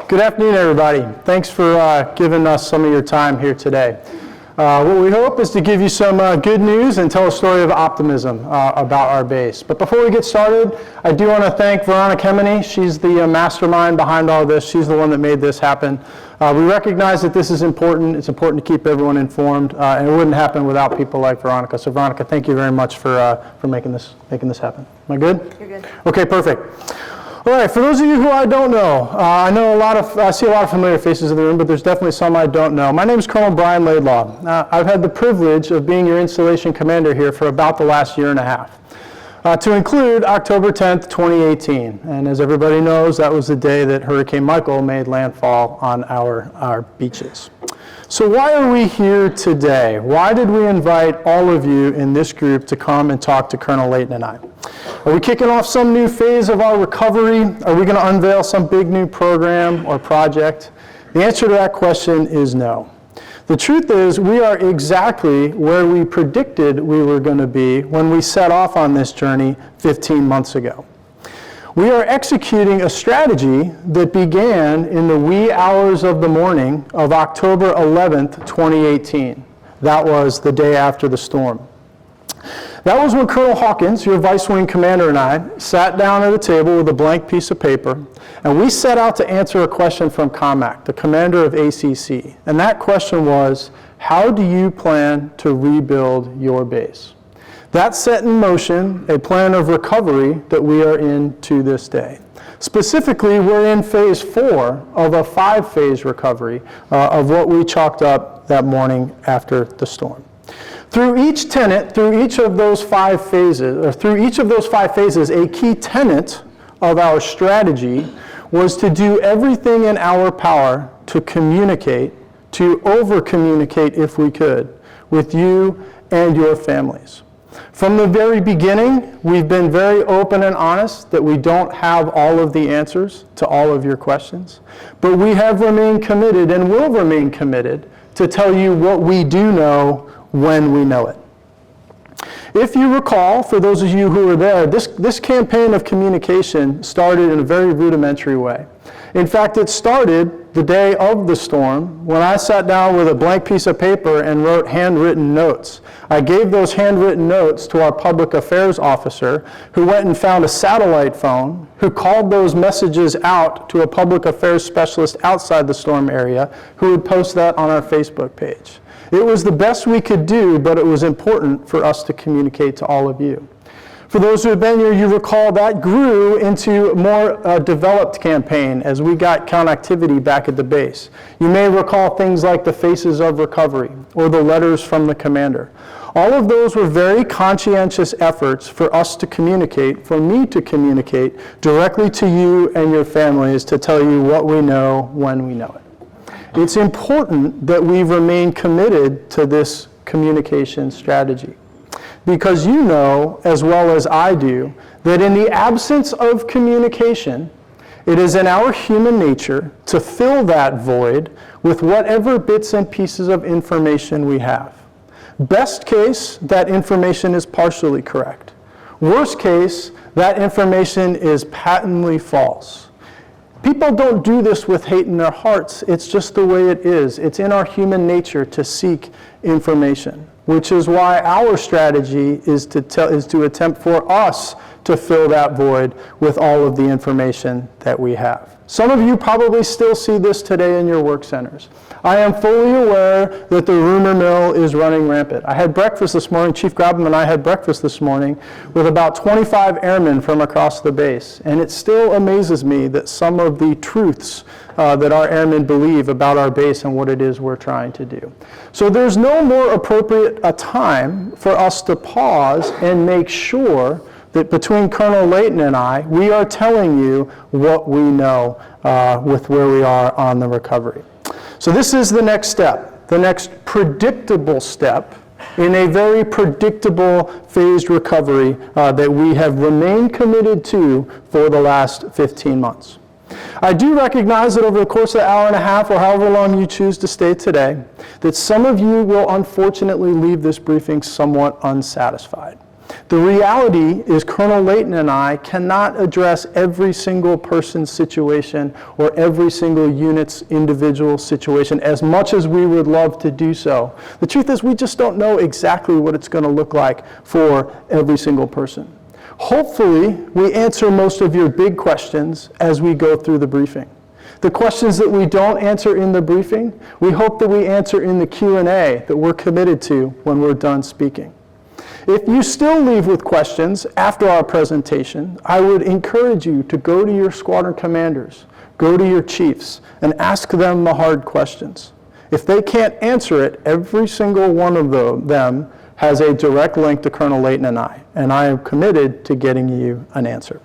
Good afternoon, everybody. Thanks for giving us some of your time here today. What we hope is to give you some good news and tell a story of optimism about our base. But before we get started, I do want to thank Veronica Hemeny. She's the mastermind behind all this. She's the one that made this happen. We recognize that this is important. It's important to keep everyone informed, and it wouldn't happen without people like Veronica. So Veronica, thank you very much for making this happen. Am I good? You're good. Okay, perfect. All right, for those of you who I don't know, I see a lot of familiar faces in the room, but there's definitely some I don't know. My name is Colonel Brian Laidlaw. I've had the privilege of being your installation commander here for about the last year and a half, to include October 10th, 2018. And as everybody knows, that was the day that Hurricane Michael made landfall on our beaches. So why are we here today? Why did we invite all of you in this group to come and talk to Colonel Layton and I? Are we kicking off some new phase of our recovery? Are we going to unveil some big new program or project? The answer to that question is no. The truth is, we are exactly where we predicted we were going to be when we set off on this journey 15 months ago. We are executing a strategy that began in the wee hours of the morning of October 11th, 2018. That was the day after the storm. That was when Colonel Hawkins, your Vice Wing Commander, and I sat down at a table with a blank piece of paper, and we set out to answer a question from COMAC, the commander of ACC. And that question was, how do you plan to rebuild your base? That set in motion a plan of recovery that we are in to this day. Specifically, we're in phase 4 of a 5-phase recovery of what we chalked up that morning after the storm. Through each tenet, through each of those 5 phases, a key tenet of our strategy was to do everything in our power to communicate, to over-communicate if we could, with you and your families. From the very beginning, we've been very open and honest that we don't have all of the answers to all of your questions, but we have remained committed and will remain committed to tell you what we do know when we know it. If you recall, for those of you who were there, this campaign of communication started in a very rudimentary way. In fact, it started the day of the storm when I sat down with a blank piece of paper and wrote handwritten notes. I gave those handwritten notes to our public affairs officer, who went and found a satellite phone, who called those messages out to a public affairs specialist outside the storm area, who would post that on our Facebook page. It was the best we could do, but it was important for us to communicate to all of you. For those who have been here, you recall that grew into a more developed campaign as we got connectivity back at the base. You may recall things like the Faces of Recovery or the letters from the commander. All of those were very conscientious efforts for us to communicate, for me to communicate directly to you and your families to tell you what we know when we know it. It's important that we remain committed to this communication strategy, because you know, as well as I do, that in the absence of communication, it is in our human nature to fill that void with whatever bits and pieces of information we have. Best case, that information is partially correct. Worst case, that information is patently false. People don't do this with hate in their hearts. It's just the way it is. It's in our human nature to seek information, which is why our strategy is to attempt for us to fill that void with all of the information that we have. Some of you probably still see this today in your work centers. I am fully aware that the rumor mill is running rampant. I had breakfast this morning, Chief Grabham and I had breakfast this morning with about 25 airmen from across the base, and it still amazes me that some of the truths that our airmen believe about our base and what it is we're trying to do. So there's no more appropriate a time for us to pause and make sure that between Colonel Layton and I, we are telling you what we know with where we are on the recovery. So this is the next step, the next predictable step in a very predictable phased recovery that we have remained committed to for the last 15 months. I do recognize that over the course of the hour and a half, or however long you choose to stay today, that some of you will unfortunately leave this briefing somewhat unsatisfied. The reality is Colonel Layton and I cannot address every single person's situation or every single unit's individual situation as much as we would love to do so. The truth is we just don't know exactly what it's going to look like for every single person. Hopefully, we answer most of your big questions as we go through the briefing. The questions that we don't answer in the briefing, we hope that we answer in the Q&A that we're committed to when we're done speaking. If you still leave with questions after our presentation, I would encourage you to go to your squadron commanders, go to your chiefs, and ask them the hard questions. If they can't answer it, every single one of them has a direct link to Colonel Layton and I am committed to getting you an answer.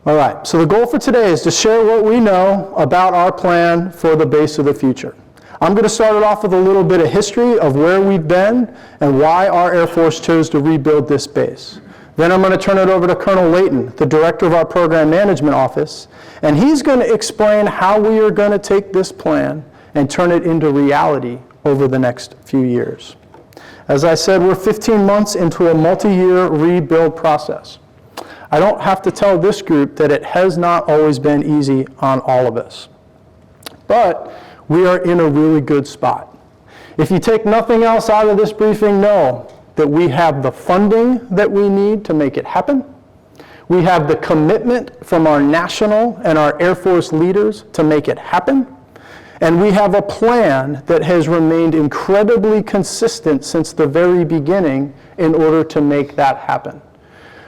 All right, so the goal for today is to share what we know about our plan for the base of the future. I'm going to start it off with a little bit of history of where we've been and why our Air Force chose to rebuild this base. Then I'm going to turn it over to Colonel Layton, the director of our Program Management Office, and he's going to explain how we are going to take this plan and turn it into reality over the next few years. As I said, we're 15 months into a multi-year rebuild process. I don't have to tell this group that it has not always been easy on all of us. But we are in a really good spot. If you take nothing else out of this briefing, know that we have the funding that we need to make it happen. We have the commitment from our national and our Air Force leaders to make it happen. And we have a plan that has remained incredibly consistent since the very beginning in order to make that happen.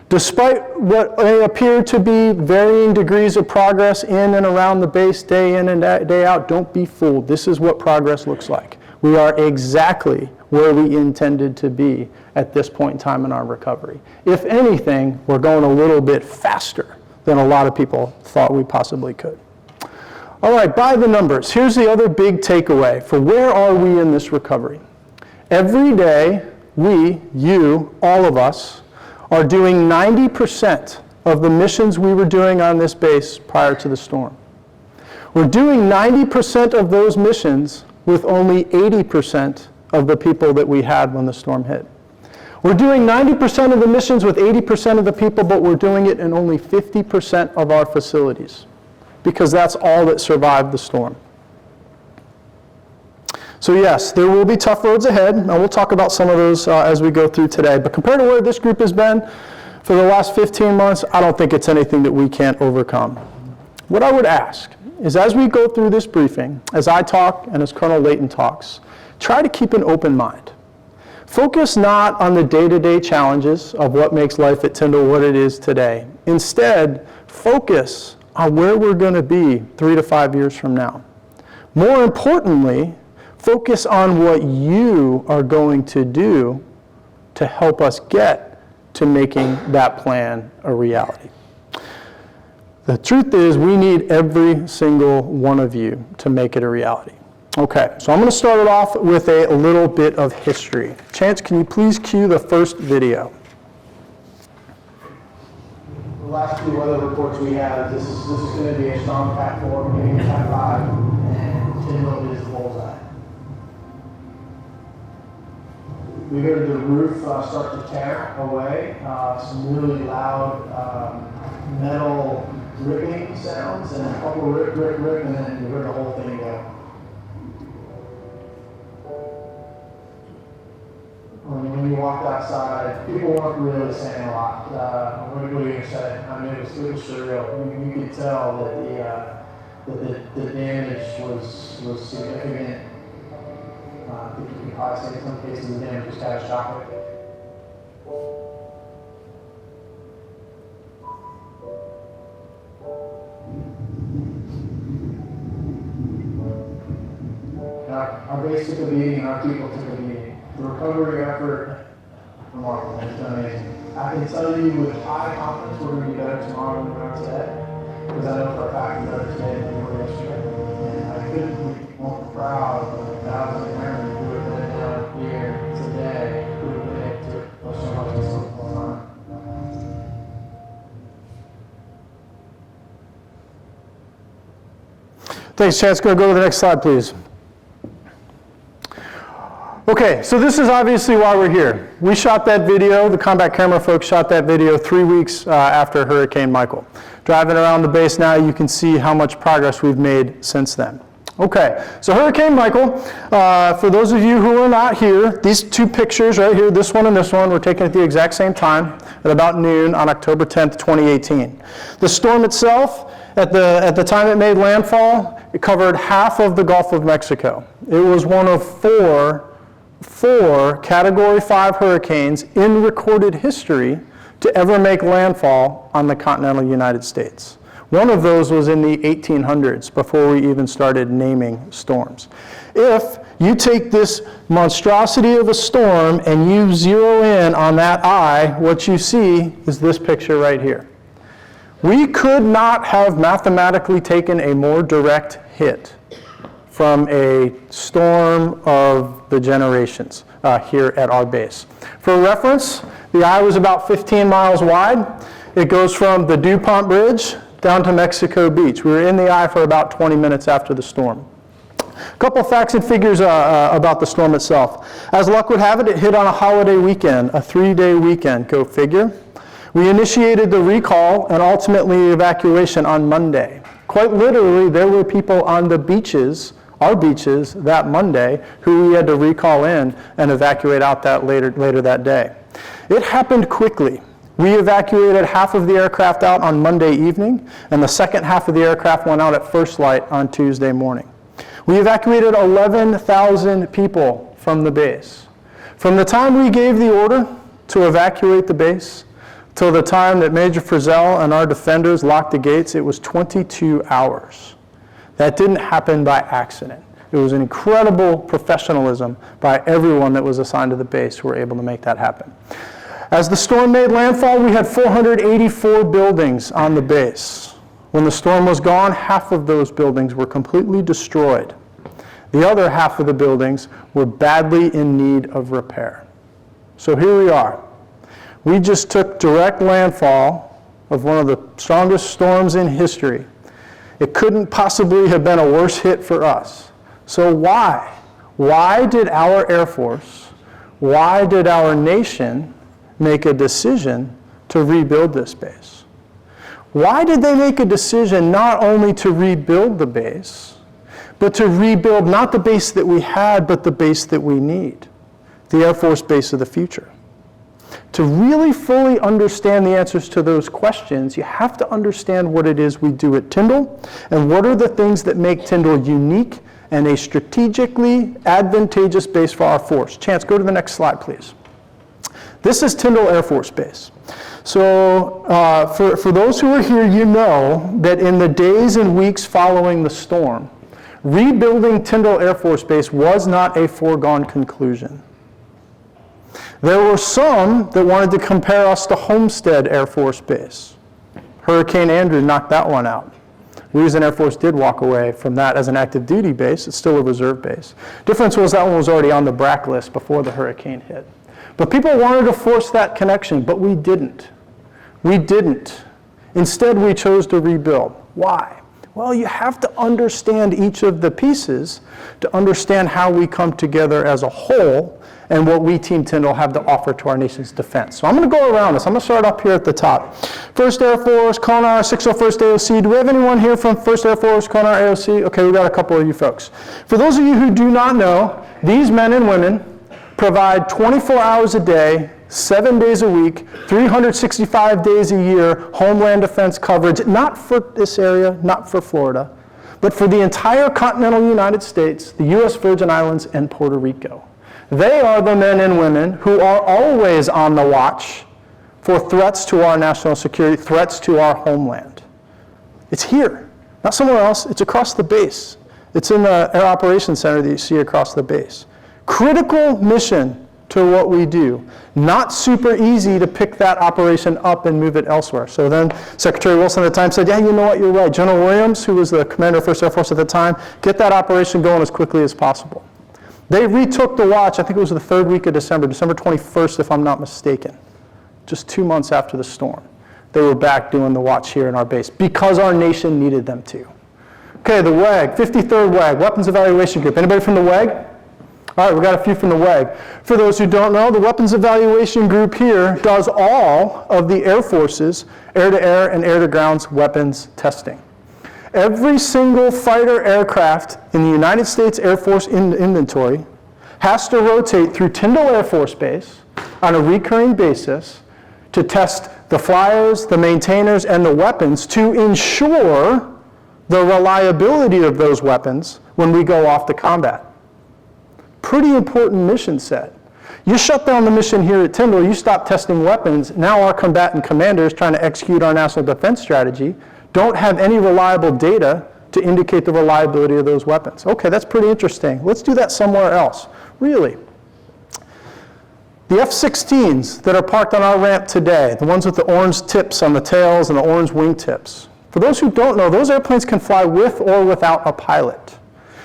Despite what may appear to be varying degrees of progress in and around the base day in and day out, don't be fooled. This is what progress looks like. We are exactly where we intended to be at this point in time in our recovery. If anything, we're going a little bit faster than a lot of people thought we possibly could. All right, by the numbers, here's the other big takeaway for where are we in this recovery. Every day, we, you, all of us, are doing 90% of the missions we were doing on this base prior to the storm. We're doing 90% of those missions with only 80% of the people that we had when the storm hit. We're doing 90% of the missions with 80% of the people, but we're doing it in only 50% of our facilities, because that's all that survived the storm. So yes, there will be tough roads ahead, and we'll talk about some of those as we go through today. But compared to where this group has been for the last 15 months, I don't think it's anything that we can't overcome. What I would ask is, as we go through this briefing, as I talk and as Colonel Layton talks, try to keep an open mind. Focus not on the day-to-day challenges of what makes life at Tyndall what it is today. Instead, focus on where we're going to be 3 to 5 years from now. More importantly, focus on what you are going to do to help us get to making that plan a reality. The truth is, we need every single one of you to make it a reality. Okay, so I'm going to start it off with a little bit of history. Chance, can you please cue the first video? The last two weather reports we have, this is going to be a strong Cat 4, maybe a Cat 5, and Tyndall is the bullseye. We heard the roof start to tear away, some really loud metal ripping sounds, and a couple rip, and then we heard the whole thing go. When you walked outside, people weren't really saying a lot. What are you going to say? I mean, it was surreal. You could tell that the damage was significant. I think you can probably say in some cases the damage was catastrophic. Our base took a beating, our people took a beating. The recovery effort, remarkable, it's been amazing. I can tell you with high confidence we're going to be better tomorrow than we are today, because I know for a fact we're better today than we were yesterday. And I couldn't be more proud of the thousands of airmen who have been down here today, who have been able to push so much in so little time. Thanks, Chance. Go to the next slide, please. Okay, so this is obviously why we're here. We shot that video, the combat camera folks shot that video 3 weeks after Hurricane Michael. Driving around the base now, you can see how much progress we've made since then. Okay, so Hurricane Michael, for those of you who are not here, these two pictures right here, this one and this one, were taken at the exact same time at about noon on October 10th, 2018. The storm itself, at the time it made landfall, it covered half of the Gulf of Mexico. It was one of four Category 5 hurricanes in recorded history to ever make landfall on the continental United States. One of those was in the 1800s, before we even started naming storms. If you take this monstrosity of a storm and you zero in on that eye, what you see is this picture right here. We could not have mathematically taken a more direct hit from a storm of the generations here at our base. For reference, the eye was about 15 miles wide. It goes from the DuPont Bridge down to Mexico Beach. We were in the eye for about 20 minutes after the storm. A couple facts and figures about the storm itself. As luck would have it, it hit on a holiday weekend, a 3-day weekend, go figure. We initiated the recall and ultimately evacuation on Monday. Quite literally, there were people on the beaches, our beaches, that Monday, who we had to recall in and evacuate out that later that day. It happened quickly. We evacuated half of the aircraft out on Monday evening, and the second half of the aircraft went out at first light on Tuesday morning. We evacuated 11,000 people from the base. From the time we gave the order to evacuate the base till the time that Major Frizzell and our defenders locked the gates, it was 22 hours. That didn't happen by accident. It was an incredible professionalism by everyone that was assigned to the base who were able to make that happen. As the storm made landfall, we had 484 buildings on the base. When the storm was gone, half of those buildings were completely destroyed. The other half of the buildings were badly in need of repair. So here we are. We just took direct landfall of one of the strongest storms in history. It couldn't possibly have been a worse hit for us. So why? Why did our Air Force, why did our nation make a decision to rebuild this base? Why did they make a decision not only to rebuild the base, but to rebuild not the base that we had, but the base that we need, the Air Force base of the future? To really fully understand the answers to those questions, you have to understand what it is we do at Tyndall and what are the things that make Tyndall unique and a strategically advantageous base for our force. Chance, go to the next slide, please. This is Tyndall Air Force Base. So for those who are here, you know that in the days and weeks following the storm, rebuilding Tyndall Air Force Base was not a foregone conclusion. There were some that wanted to compare us to Homestead Air Force Base. Hurricane Andrew knocked that one out. We as an Air Force did walk away from that as an active duty base. It's still a reserve base. Difference was that one was already on the BRAC list before the hurricane hit. But people wanted to force that connection, but we didn't. We didn't. Instead, we chose to rebuild. Why? Well, you have to understand each of the pieces to understand how we come together as a whole and what we, Team Tyndall, have to offer to our nation's defense. So I'm going to go around this. I'm going to start up here at the top. 1st Air Force, Konar, 601st AOC. Do we have anyone here from 1st Air Force, Konar, AOC? Okay, we got a couple of you folks. For those of you who do not know, these men and women provide 24 hours a day, 7 days a week, 365 days a year, homeland defense coverage, not for this area, not for Florida, but for the entire continental United States, the U.S. Virgin Islands, and Puerto Rico. They are the men and women who are always on the watch for threats to our national security, threats to our homeland. It's here, not somewhere else. It's across the base. It's in the Air Operations Center that you see across the base. Critical mission to what we do. Not super easy to pick that operation up and move it elsewhere. So then Secretary Wilson at the time said, yeah, you know what, you're right. General Williams, who was the commander of 1st Air Force at the time, get that operation going as quickly as possible. They retook the watch, I think it was the 3rd week of December, December 21st, if I'm not mistaken, just 2 months after the storm. They were back doing the watch here in our base because our nation needed them to. Okay, the WEG, 53rd WEG, Weapons Evaluation Group. Anybody from the WEG? All right, we got a few from the WEG. For those who don't know, the Weapons Evaluation Group here does all of the Air Force's air-to-air and air-to-ground weapons testing. Every single fighter aircraft in the United States Air Force inventory has to rotate through Tyndall Air Force Base on a recurring basis to test the flyers, the maintainers, and the weapons to ensure the reliability of those weapons when we go off to combat. Pretty important mission set. You shut down the mission here at Tyndall, you stop testing weapons, now our combatant commanders trying to execute our national defense strategy don't have any reliable data to indicate the reliability of those weapons. Okay, that's pretty interesting. Let's do that somewhere else. Really. The F-16s that are parked on our ramp today, the ones with the orange tips on the tails and the orange wing tips, for those who don't know, those airplanes can fly with or without a pilot.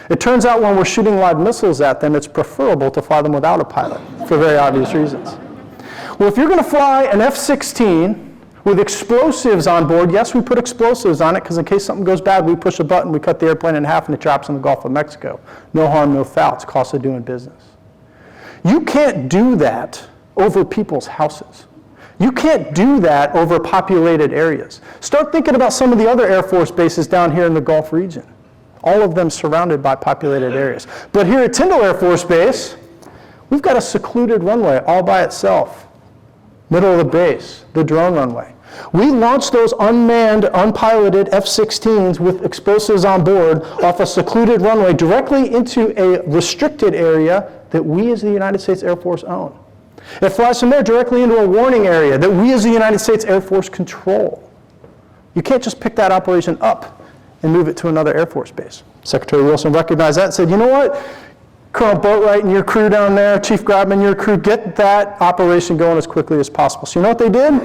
It turns out when we're shooting live missiles at them, it's preferable to fly them without a pilot for very obvious reasons. Well, if you're going to fly an F-16 with explosives on board, yes, we put explosives on it because in case something goes bad, we push a button, we cut the airplane in half and it drops in the Gulf of Mexico. No harm, no foul. It's cost of doing business. You can't do that over people's houses. You can't do that over populated areas. Start thinking about some of the other Air Force bases down here in the Gulf region. All of them surrounded by populated areas. But here at Tyndall Air Force Base, we've got a secluded runway all by itself. Middle of the base, the drone runway. We launched those unmanned, unpiloted F-16s with explosives on board off a secluded runway directly into a restricted area that we as the United States Air Force own. It flies from there directly into a warning area that we as the United States Air Force control. You can't just pick that operation up and move it to another Air Force base. Secretary Wilson recognized that and said, you know what, Colonel Boatwright and your crew down there, Chief Grabman and your crew, get that operation going as quickly as possible. So you know what they did?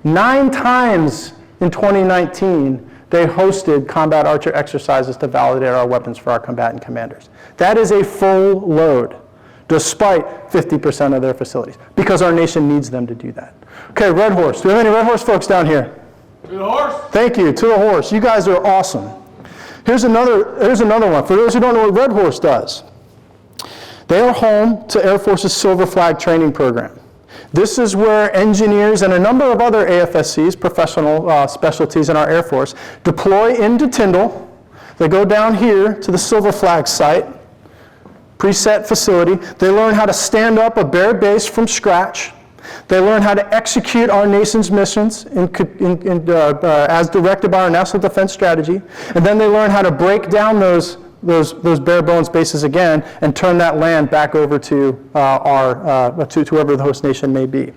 9 times in 2019, they hosted combat archer exercises to validate our weapons for our combatant commanders. That is a full load, despite 50% of their facilities, because our nation needs them to do that. Okay, Red Horse. Do we have any Red Horse folks down here? To the horse. Thank you, to the horse. You guys are awesome. Here's another one. For those who don't know what Red Horse does, they are home to Air Force's Silver Flag training program. This is where engineers and a number of other AFSCs, professional specialties in our Air Force, deploy into Tyndall. They go down here to the Silver Flag site, preset facility. They learn how to stand up a bare base from scratch. They learn how to execute our nation's missions as directed by our national defense strategy. And then they learn how to break down those bare bones bases again and turn that land back over to to whoever the host nation may be.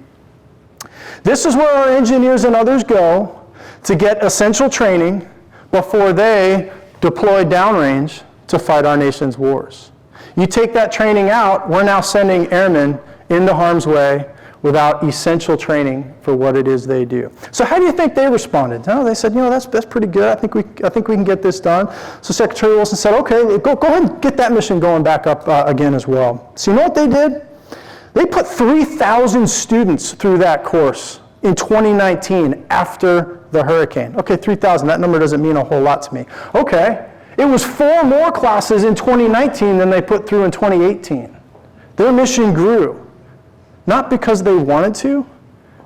This is where our engineers and others go to get essential training before they deploy downrange to fight our nation's wars. You take that training out, we're now sending airmen into harm's way without essential training for what it is they do. So how do you think they responded? No, they said, that's pretty good. I think we can get this done. So Secretary Wilson said, okay, go ahead and get that mission going back up again as well. So you know what they did? They put 3,000 students through that course in 2019 after the hurricane. Okay, 3,000, that number doesn't mean a whole lot to me. Okay, it was 4 more classes in 2019 than they put through in 2018. Their mission grew. Not because they wanted to,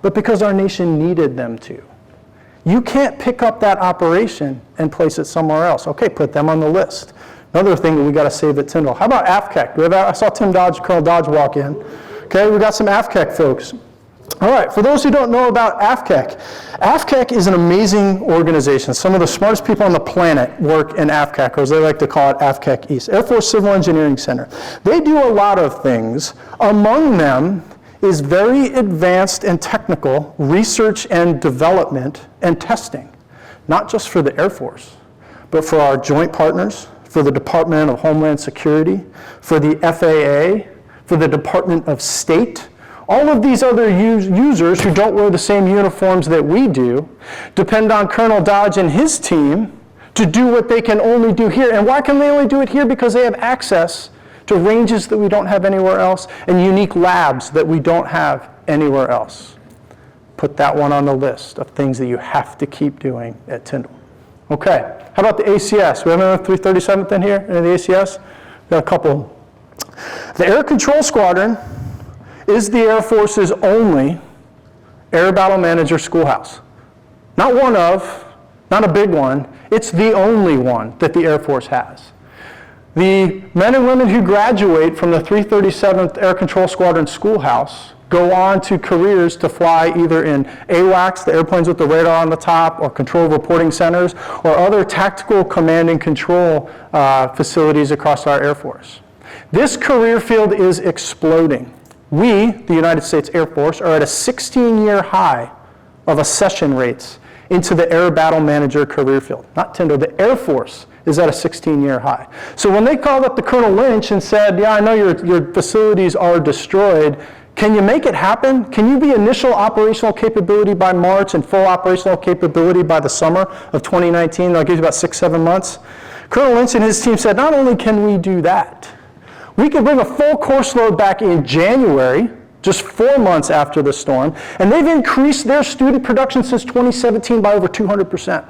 but because our nation needed them to. You can't pick up that operation and place it somewhere else. Okay, put them on the list. Another thing that we got to save at Tyndall. How about AFCEC? I saw Colonel Dodge walk in. Okay, we got some AFCEC folks. All right, for those who don't know about AFCEC, AFCEC is an amazing organization. Some of the smartest people on the planet work in AFCEC, or as they like to call it, AFCEC East, Air Force Civil Engineering Center. They do a lot of things. Among them is very advanced and technical research and development and testing, not just for the Air Force, but for our joint partners, for the Department of Homeland Security, for the FAA, for the Department of State. All of these other users who don't wear the same uniforms that we do depend on Colonel Dodge and his team to do what they can only do here. And why can they only do it here? Because they have access to ranges that we don't have anywhere else and unique labs that we don't have anywhere else. Put that one on the list of things that you have to keep doing at Tyndall. Okay, how about the ACS? We have another 337th in here, in the ACS? Got a couple. The Air Control Squadron is the Air Force's only Air Battle Manager schoolhouse. Not one of, not a big one, it's the only one that the Air Force has. The men and women who graduate from the 337th Air Control Squadron schoolhouse go on to careers to fly either in AWACS, the airplanes with the radar on the top, or control reporting centers, or other tactical command and control facilities across our Air Force. This career field is exploding. We, the United States Air Force, are at a 16-year high of accession rates into the Air Battle Manager career field. Not Tyndall, the Air Force is at a 16-year high. So when they called up the Colonel Lynch and said, yeah, I know your facilities are destroyed, can you make it happen? Can you be initial operational capability by March and full operational capability by the summer of 2019? That'll give you about 6-7 months. Colonel Lynch and his team said, not only can we do that, we can bring a full course load back in January, just 4 months after the storm, and they've increased their student production since 2017 by over 200%.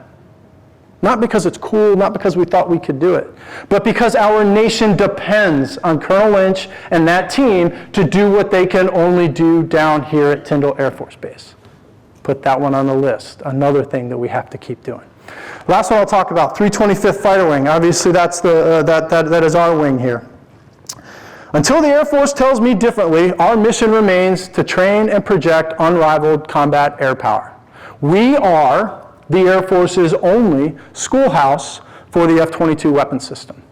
Not because it's cool, not because we thought we could do it, but because our nation depends on Colonel Lynch and that team to do what they can only do down here at Tyndall Air Force Base. Put that one on the list, another thing that we have to keep doing. Last one I'll talk about, 325th Fighter Wing. Obviously that's that is our wing here. Until the Air Force tells me differently, our mission remains to train and project unrivaled combat air power. We are the Air Force's only schoolhouse for the F-22 weapon system.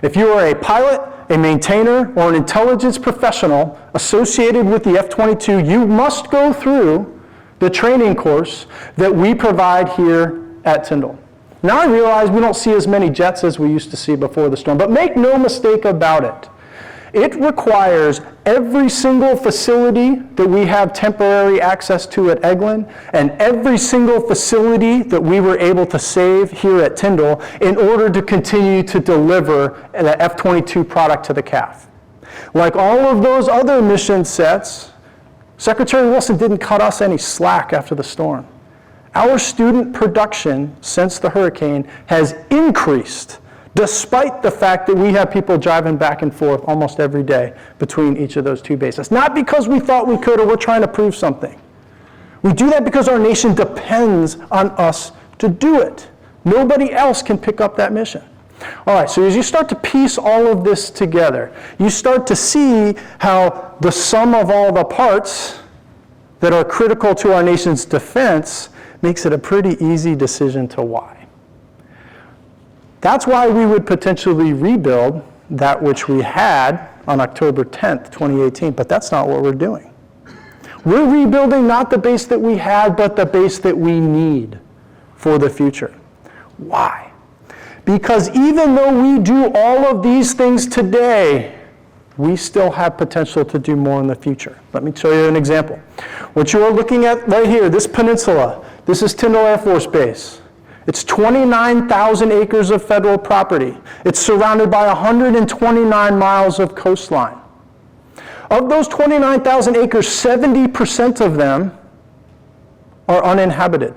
If you are a pilot, a maintainer, or an intelligence professional associated with the F-22, you must go through the training course that we provide here at Tyndall. Now I realize we don't see as many jets as we used to see before the storm, but make no mistake about it. It requires every single facility that we have temporary access to at Eglin and every single facility that we were able to save here at Tyndall in order to continue to deliver the F-22 product to the CAF. Like all of those other mission sets, Secretary Wilson didn't cut us any slack after the storm. Our student production since the hurricane has increased despite the fact that we have people driving back and forth almost every day between each of those two bases. Not because we thought we could or we're trying to prove something. We do that because our nation depends on us to do it. Nobody else can pick up that mission. All right, so as you start to piece all of this together, you start to see how the sum of all the parts that are critical to our nation's defense makes it a pretty easy decision to why. That's why we would potentially rebuild that which we had on October 10th, 2018, but that's not what we're doing. We're rebuilding not the base that we had, but the base that we need for the future. Why? Because even though we do all of these things today, we still have potential to do more in the future. Let me show you an example. What you are looking at right here, this peninsula, this is Tyndall Air Force Base. It's 29,000 acres of federal property. It's surrounded by 129 miles of coastline. Of those 29,000 acres, 70% of them are uninhabited.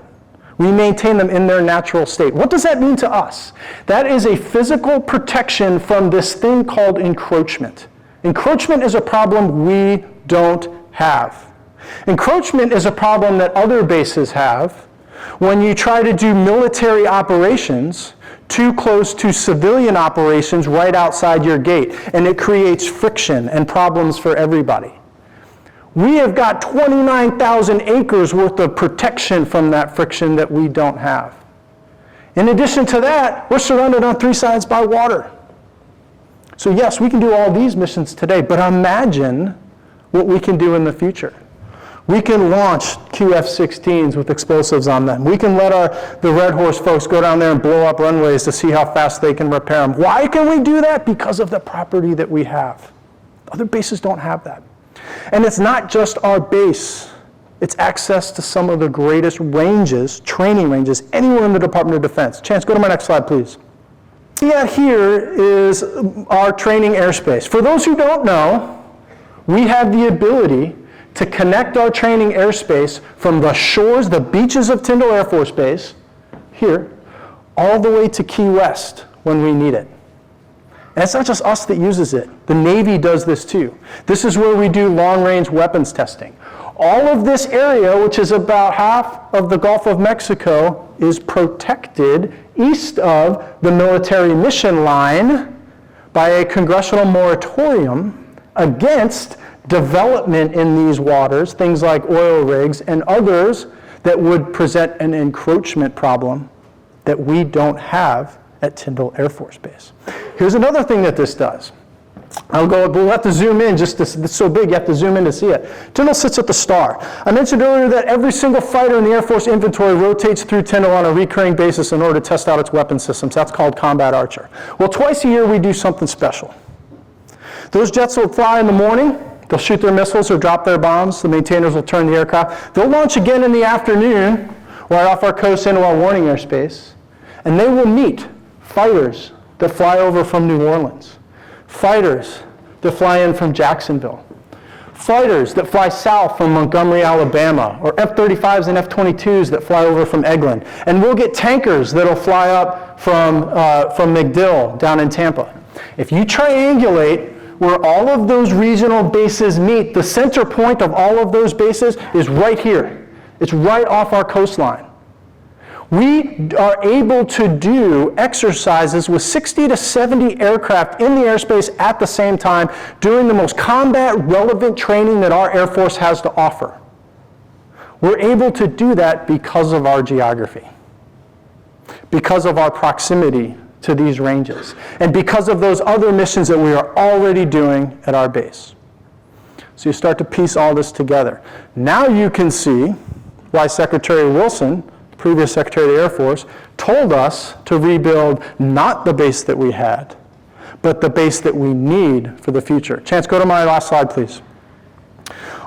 We maintain them in their natural state. What does that mean to us? That is a physical protection from this thing called encroachment. Encroachment is a problem we don't have. Encroachment is a problem that other bases have when you try to do military operations too close to civilian operations right outside your gate, and it creates friction and problems for everybody. We have got 29,000 acres worth of protection from that friction that we don't have. In addition to that, we're surrounded on 3 sides by water. So yes, we can do all these missions today, but imagine what we can do in the future. We can launch QF-16s with explosives on them. We can let the Red Horse folks go down there and blow up runways to see how fast they can repair them. Why can we do that? Because of the property that we have. Other bases don't have that. And it's not just our base. It's access to some of the greatest ranges, training ranges, anywhere in the Department of Defense. Chance, go to my next slide, please. Here is our training airspace. For those who don't know, we have the ability to connect our training airspace from the shores, the beaches of Tyndall Air Force Base, here, all the way to Key West when we need it. And it's not just us that uses it. The Navy does this too. This is where we do long-range weapons testing. All of this area, which is about half of the Gulf of Mexico, is protected east of the military mission line by a congressional moratorium against development in these waters, things like oil rigs and others that would present an encroachment problem that we don't have at Tyndall Air Force Base. Here's another thing that this does. We'll have to zoom in, it's so big you have to zoom in to see it. Tyndall sits at the star. I mentioned earlier that every single fighter in the Air Force inventory rotates through Tyndall on a recurring basis in order to test out its weapon systems. That's called Combat Archer. Well, twice a year we do something special. Those jets will fly in the morning, they'll shoot their missiles or drop their bombs, the maintainers will turn the aircraft. They'll launch again in the afternoon, right off our coast into our warning airspace, and they will meet fighters that fly over from New Orleans, fighters that fly in from Jacksonville, fighters that fly south from Montgomery, Alabama, or F-35s and F-22s that fly over from Eglin. And we'll get tankers that'll fly up from MacDill down in Tampa. If you triangulate where all of those regional bases meet, the center point of all of those bases is right here. It's right off our coastline. We are able to do exercises with 60 to 70 aircraft in the airspace at the same time, doing the most combat-relevant training that our Air Force has to offer. We're able to do that because of our geography, because of our proximity to these ranges, and because of those other missions that we are already doing at our base. So you start to piece all this together. Now you can see why Secretary Wilson, previous Secretary of the Air Force, told us to rebuild not the base that we had, but the base that we need for the future. Chance, go to my last slide, please.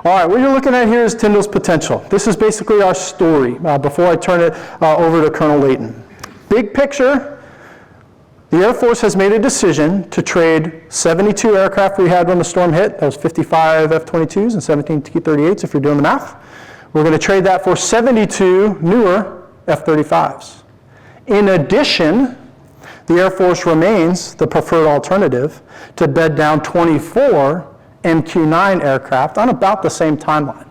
All right, what you're looking at here is Tyndall's potential. This is basically our story before I turn it over to Colonel Layton. Big picture, the Air Force has made a decision to trade 72 aircraft we had when the storm hit. That was 55 F-22s and 17 T-38s, if you're doing the math. We're going to trade that for 72 newer F-35s. In addition, the Air Force remains the preferred alternative to bed down 24 MQ-9 aircraft on about the same timeline.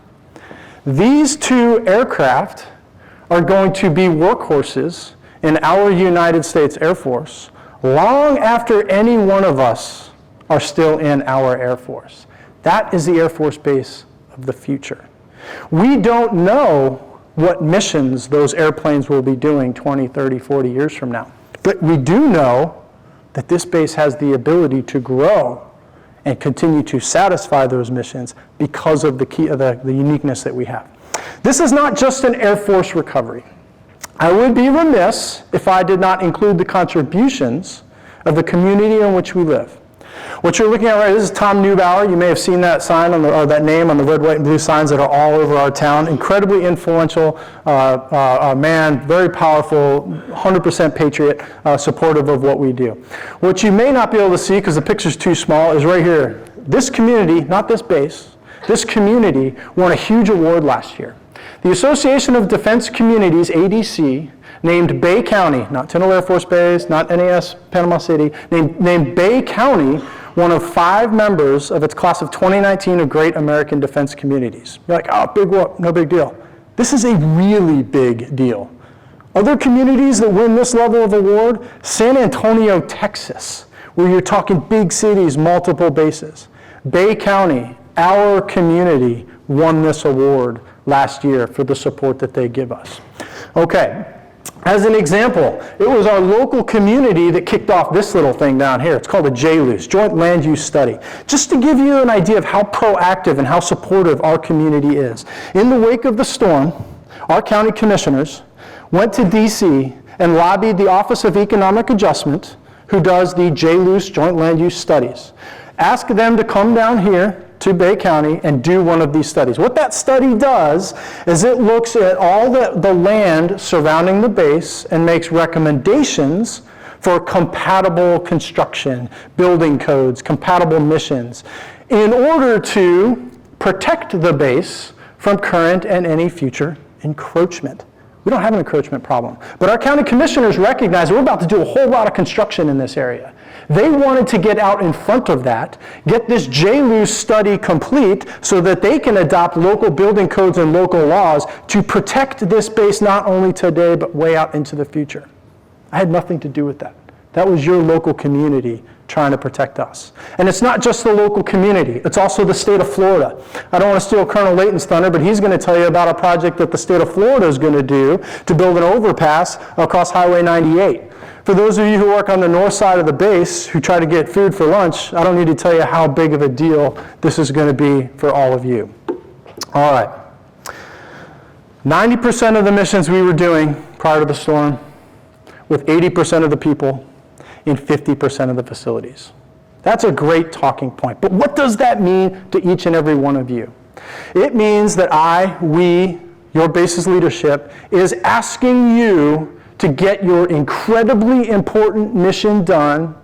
These two aircraft are going to be workhorses in our United States Air Force long after any one of us are still in our Air Force. That is the Air Force base of the future. We don't know what missions those airplanes will be doing 20, 30, 40 years from now. But we do know that this base has the ability to grow and continue to satisfy those missions because of the uniqueness that we have. This is not just an Air Force recovery. I would be remiss if I did not include the contributions of the community in which we live. What you're looking at right, this is Tom Neubauer. You may have seen that sign or that name on the red, white, and blue signs that are all over our town. Incredibly influential man, very powerful, 100% patriot, supportive of what we do. What you may not be able to see because the picture's too small is right here. This community, not this base, this community won a huge award last year. The Association of Defense Communities, ADC, named Bay County, not Tyndall Air Force Base, not NAS Panama City, named Bay County one of 5 members of its class of 2019 of Great American Defense Communities. You're like, oh, big whoop, no big deal. This is a really big deal. Other communities that win this level of award, San Antonio, Texas, where you're talking big cities, multiple bases. Bay County, our community, won this award last year for the support that they give us. Okay, as an example, it was our local community that kicked off this little thing down here. It's called a JLUS, Joint Land Use Study. Just to give you an idea of how proactive and how supportive our community is. In the wake of the storm, our county commissioners went to DC and lobbied the Office of Economic Adjustment, who does the JLUS, Joint Land Use Studies. Ask them to come down here to Bay County and do one of these studies. What that study does is it looks at all the land surrounding the base and makes recommendations for compatible construction, building codes, compatible missions, in order to protect the base from current and any future encroachment. We don't have an encroachment problem. But our county commissioners recognize that we're about to do a whole lot of construction in this area. They wanted to get out in front of that, get this JLUS study complete so that they can adopt local building codes and local laws to protect this base not only today but way out into the future. I had nothing to do with that. That was your local community trying to protect us. And it's not just the local community, it's also the state of Florida. I don't want to steal Colonel Layton's thunder, but he's going to tell you about a project that the state of Florida is going to do to build an overpass across Highway 98. For those of you who work on the north side of the base, who try to get food for lunch, I don't need to tell you how big of a deal this is going to be for all of you. All right. 90% of the missions we were doing prior to the storm, with 80% of the people in 50% of the facilities. That's a great talking point. But what does that mean to each and every one of you? It means that we, your base's leadership, is asking you to get your incredibly important mission done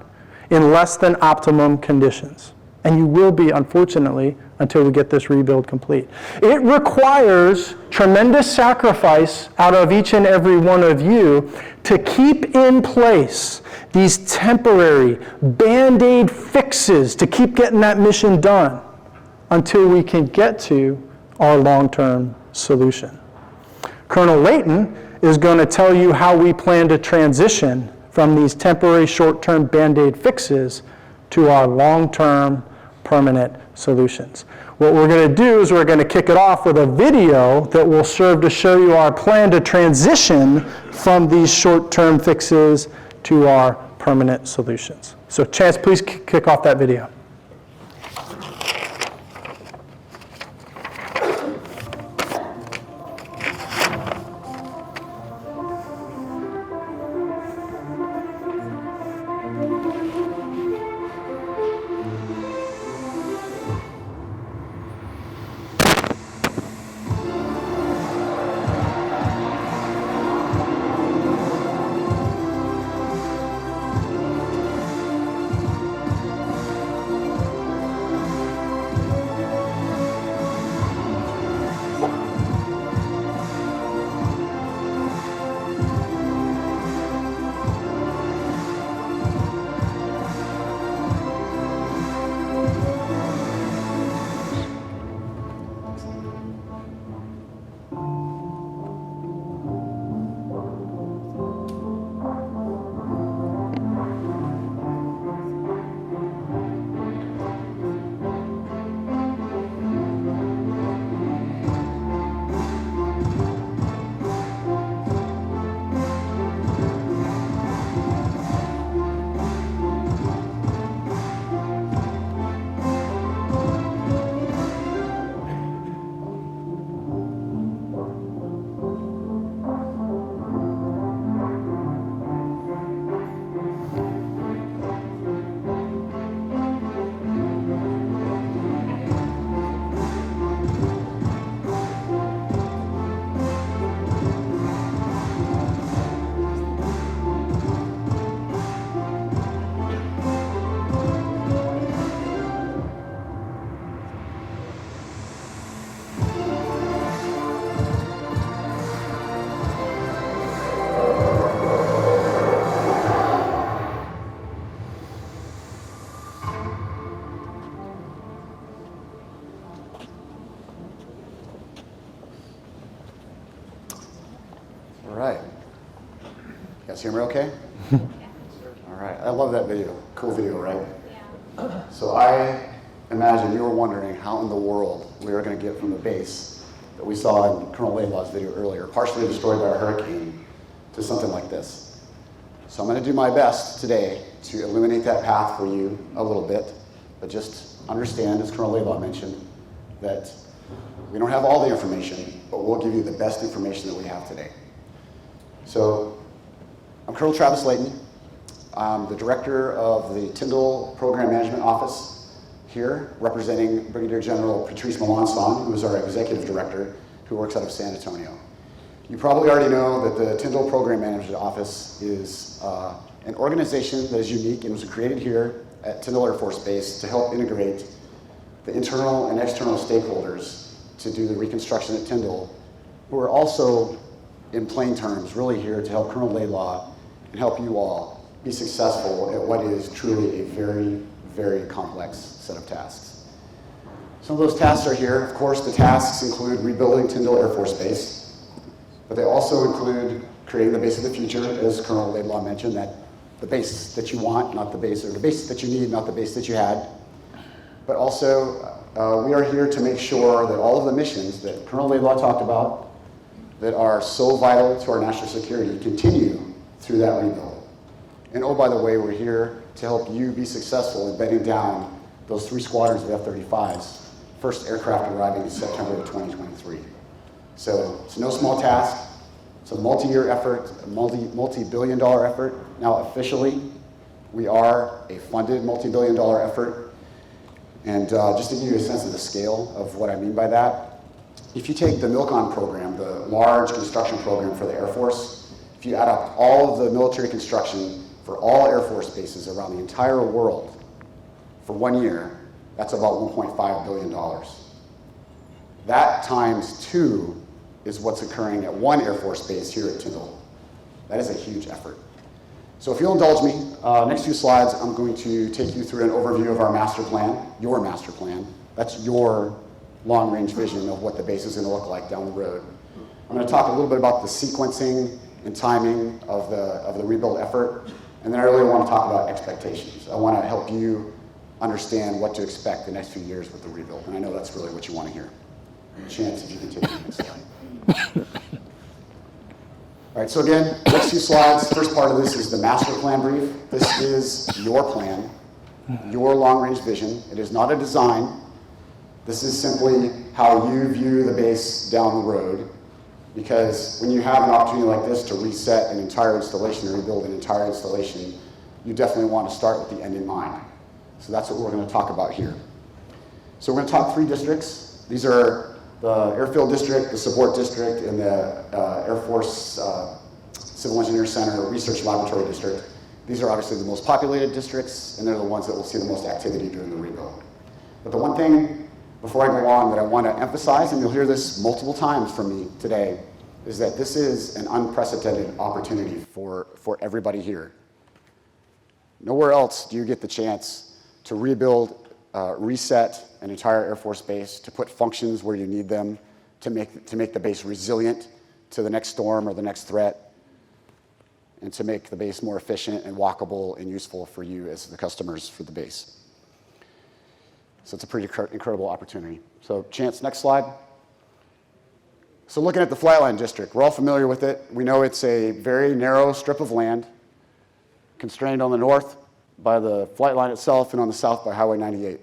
in less than optimum conditions. And you will be, unfortunately, until we get this rebuild complete. It requires tremendous sacrifice out of each and every one of you to keep in place these temporary Band-Aid fixes to keep getting that mission done until we can get to our long-term solution. Colonel Layton is going to tell you how we plan to transition from these temporary short-term Band-Aid fixes to our long-term permanent solutions. What we're going to do is we're going to kick it off with a video that will serve to show you our plan to transition from these short-term fixes to our permanent solutions. So Chance, please kick off that video. All right. You guys hear me okay? All right. I love that video. Cool video, right? Yeah. So I imagine you were wondering how in the world we were going to get from the base that we saw in Colonel Laidlaw's video earlier, partially destroyed by a hurricane, to something like this. So I'm going to do my best today to illuminate that path for you a little bit, but just understand, as Colonel Laidlaw mentioned, that we don't have all the information, but we'll give you the best information that we have today. So I'm Colonel Travis Layton. I'm the director of the Tyndall Program Management Office here, representing Brigadier General Patrice Melanson, who is our executive director, who works out of San Antonio. You probably already know that the Tyndall Program Management Office is an organization that is unique and was created here at Tyndall Air Force Base to help integrate the internal and external stakeholders to do the reconstruction at Tyndall, who are also, in plain terms, really here to help Colonel Laidlaw and help you all be successful at what is truly a very, very complex set of tasks. Some of those tasks are here. Of course, the tasks include rebuilding Tyndall Air Force Base, but they also include creating the base of the future, as Colonel Laidlaw mentioned, that the base that you want, not the base, or the base that you need, not the base that you had. But also, we are here to make sure that all of the missions that Colonel Laidlaw talked about that are so vital to our national security continue through that rebuild. And oh, by the way, we're here to help you be successful in bedding down those 3 squadrons of F-35s, first aircraft arriving in September of 2023. So it's no small task. It's a multi-year effort, a multi-billion-dollar effort. Now officially, we are a funded multi-billion-dollar effort. And just to give you a sense of the scale of what I mean by that, if you take the MILCON program, the large construction program for the Air Force, if you add up all of the military construction for all Air Force bases around the entire world for 1 year, that's about $1.5 billion. That times 2 is what's occurring at 1 Air Force base here at Tyndall. That is a huge effort. So if you'll indulge me, next few slides, I'm going to take you through an overview of our master plan, your master plan. That's your long-range vision of what the base is going to look like down the road. I'm going to talk a little bit about the sequencing and timing of the rebuild effort, and then I really want to talk about expectations. I want to help you understand what to expect the next few years with the rebuild, and I know that's really what you want to hear. Chance, if you can take the next slide. All right, so again, next few slides. First part of this is the master plan brief. This is your plan, your long-range vision. It is not a design. This is simply how you view the base down the road, because when you have an opportunity like this to reset an entire installation or rebuild an entire installation, you definitely want to start with the end in mind. So that's what we're going to talk about here. So we're going to talk 3 districts. These are the Airfield District, the Support District, and the Air Force Civil Engineer Center Research Laboratory District. These are obviously the most populated districts, and they're the ones that will see the most activity during the rebuild. But the one thing, before I go on, that I want to emphasize, and you'll hear this multiple times from me today, is that this is an unprecedented opportunity for everybody here. Nowhere else do you get the chance to rebuild, reset an entire Air Force base, to put functions where you need them, to make the base resilient to the next storm or the next threat, and to make the base more efficient and walkable and useful for you as the customers for the base. So it's a pretty incredible opportunity. So Chance, next slide. So looking at the Flightline District, we're all familiar with it. We know it's a very narrow strip of land, constrained on the north by the flight line itself and on the south by Highway 98.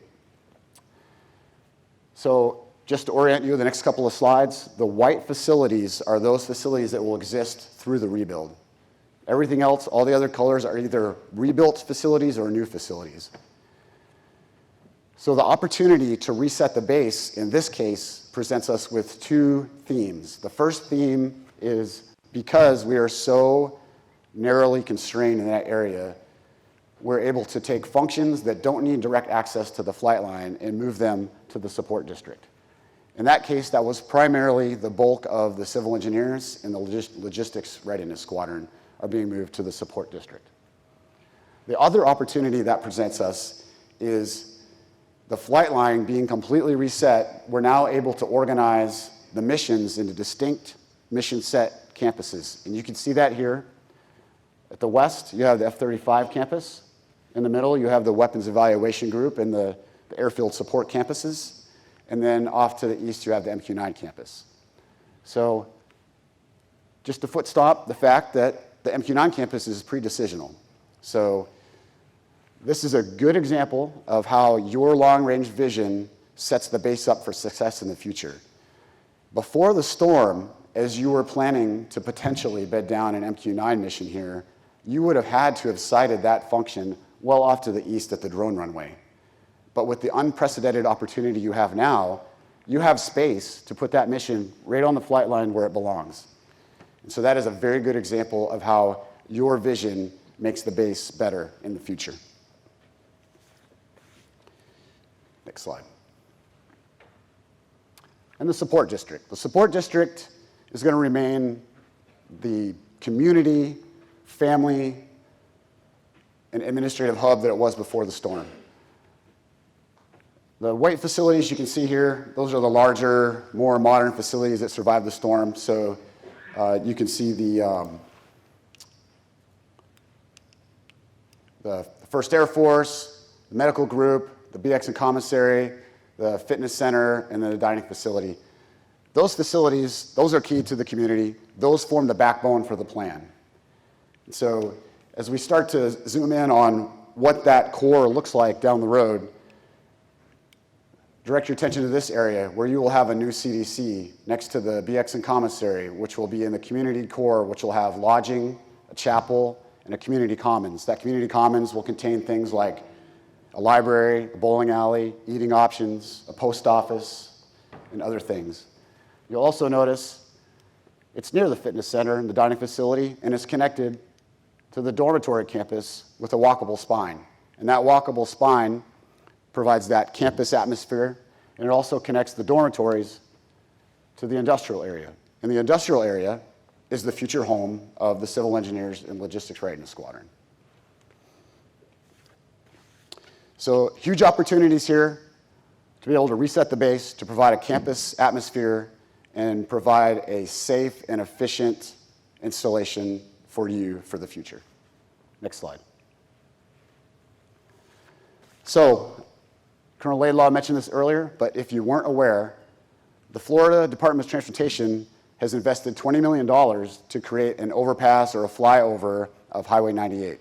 So just to orient you, the next couple of slides, the white facilities are those facilities that will exist through the rebuild. Everything else, all the other colors are either rebuilt facilities or new facilities. So the opportunity to reset the base, in this case, presents us with 2 themes. The first theme is because we are so narrowly constrained in that area, we're able to take functions that don't need direct access to the flight line and move them to the support district. In that case, that was primarily the bulk of the civil engineers and the logistics readiness squadron are being moved to the support district. The other opportunity that presents us is the flight line being completely reset. We're now able to organize the missions into distinct mission set campuses. And you can see that here. At the west, you have the F-35 campus. In the middle, you have the Weapons Evaluation Group and the Airfield Support campuses. And then off to the east, you have the MQ-9 campus. So just to foot stop the fact that the MQ-9 campus is pre-decisional. So this is a good example of how your long-range vision sets the base up for success in the future. Before the storm, as you were planning to potentially bed down an MQ-9 mission here, you would have had to have sited that function well off to the east at the drone runway. But with the unprecedented opportunity you have now, you have space to put that mission right on the flight line where it belongs. And so that is a very good example of how your vision makes the base better in the future. Next slide. And the support district. The support district is going to remain the community, family, an administrative hub that it was before the storm. The white facilities you can see here, those are the larger, more modern facilities that survived the storm. So you can see the 1st Air Force, the medical group, the BX and commissary, the fitness center, and then the dining facility. Those facilities, those are key to the community. Those form the backbone for the plan. And so as we start to zoom in on what that core looks like down the road, direct your attention to this area where you will have a new CDC next to the BX and commissary, which will be in the community core, which will have lodging, a chapel, and a community commons. That community commons will contain things like a library, a bowling alley, eating options, a post office, and other things. You'll also notice it's near the fitness center and the dining facility, and it's connected to the dormitory campus with a walkable spine. And that walkable spine provides that campus atmosphere, and it also connects the dormitories to the industrial area. And the industrial area is the future home of the Civil Engineers and Logistics Readiness Squadron. So huge opportunities here to be able to reset the base, to provide a campus atmosphere, and provide a safe and efficient installation for you for the future. Next slide. So, Colonel Laidlaw mentioned this earlier, but if you weren't aware, the Florida Department of Transportation has invested $20 million to create an overpass or a flyover of Highway 98.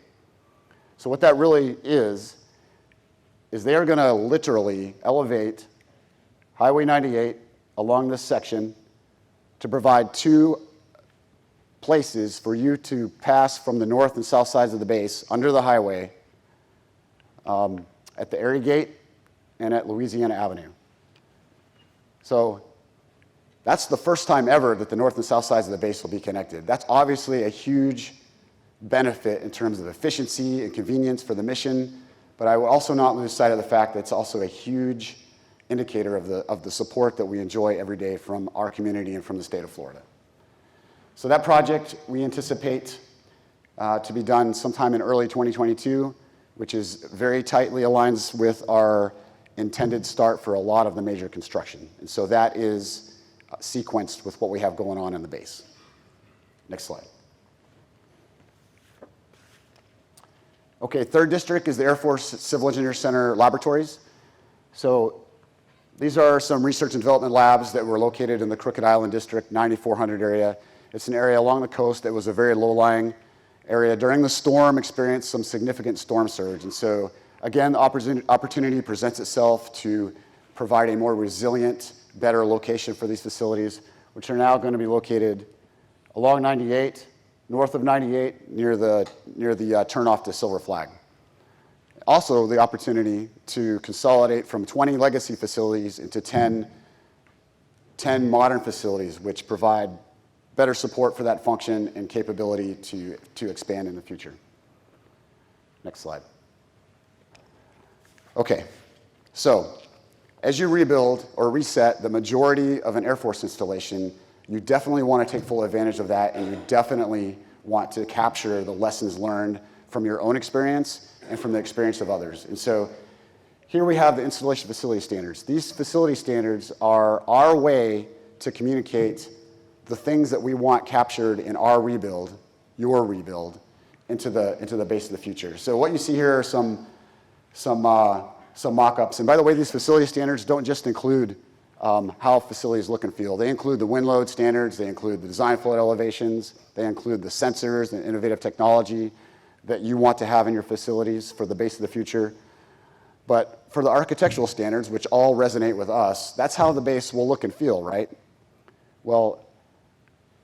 So what that really is they are going to literally elevate Highway 98 along this section to provide two places for you to pass from the north and south sides of the base under the highway at the Erie Gate and at Louisiana Avenue. So that's the first time ever that the north and south sides of the base will be connected. That's obviously a huge benefit in terms of efficiency and convenience for the mission, but I will also not lose sight of the fact that it's also a huge indicator of the support that we enjoy every day from our community and from the state of Florida. So that project we anticipate to be done sometime in early 2022, which is very tightly aligns with our intended start for a lot of the major construction. And so that is sequenced with what we have going on in the base. Next slide. Okay, third district is the Air Force Civil Engineers Center Laboratories. So these are some research and development labs that were located in the Crooked Island District 9400 area. It's an area along the coast that was a very low-lying area. During the storm, experienced some significant storm surge. And so, again, the opportunity presents itself to provide a more resilient, better location for these facilities, which are now going to be located along 98, north of 98, near the turnoff to Silver Flag. Also, the opportunity to consolidate from 20 legacy facilities into 10 modern facilities, which provide better support for that function and capability to expand in the future. Next slide. Okay, so as you rebuild or reset the majority of an Air Force installation, you definitely want to take full advantage of that, and you definitely want to capture the lessons learned from your own experience and from the experience of others. And so here we have the installation facility standards. These facility standards are our way to communicate the things that we want captured in our rebuild, your rebuild, into the base of the future. So what you see here are some mock-ups. And by the way, these facility standards don't just include how facilities look and feel. They include the wind load standards, they include the design float elevations, they include the sensors and innovative technology that you want to have in your facilities for the base of the future. But for the architectural standards, which all resonate with us, that's how the base will look and feel, right? Well,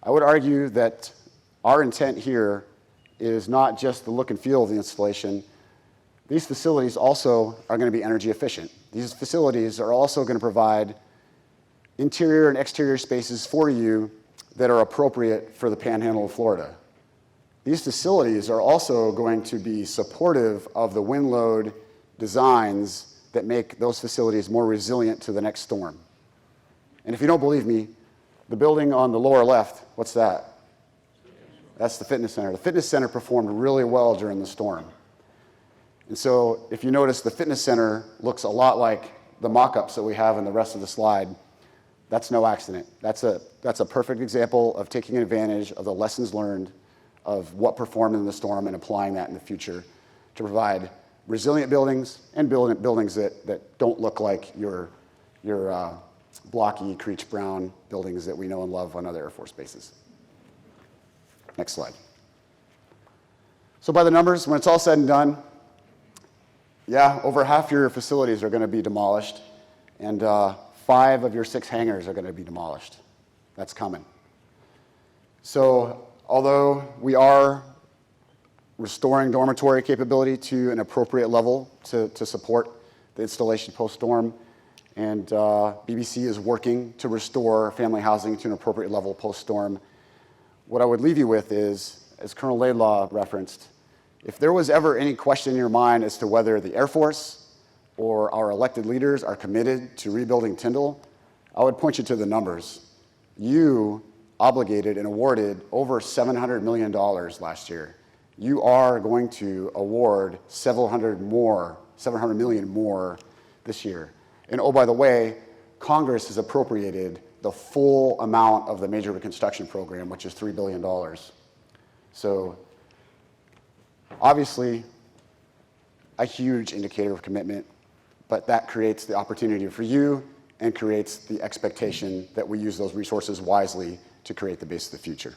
I would argue that our intent here is not just the look and feel of the installation. These facilities also are going to be energy efficient. These facilities are also going to provide interior and exterior spaces for you that are appropriate for the Panhandle of Florida. These facilities are also going to be supportive of the wind load designs that make those facilities more resilient to the next storm. And if you don't believe me, the building on the lower left, what's that? That's the fitness center. The fitness center performed really well during the storm. And so if you notice, the fitness center looks a lot like the mock-ups that we have in the rest of the slide. That's no accident. That's a perfect example of taking advantage of the lessons learned of what performed in the storm and applying that in the future to provide resilient buildings and buildings that don't look like your blocky Creech Brown buildings that we know and love on other Air Force bases. Next slide. So by the numbers, when it's all said and done, yeah, over half your facilities are going to be demolished, and 5 of your 6 hangars are going to be demolished. That's coming. So although we are restoring dormitory capability to an appropriate level to support the installation post-storm, and BBC is working to restore family housing to an appropriate level post-storm, what I would leave you with is, as Colonel Laidlaw referenced, if there was ever any question in your mind as to whether the Air Force or our elected leaders are committed to rebuilding Tyndall, I would point you to the numbers. You obligated and awarded over $700 million last year. You are going to award $700 million more this year. And oh, by the way, Congress has appropriated the full amount of the Major Reconstruction Program, which is $3 billion. So obviously, a huge indicator of commitment, but that creates the opportunity for you and creates the expectation that we use those resources wisely to create the base of the future.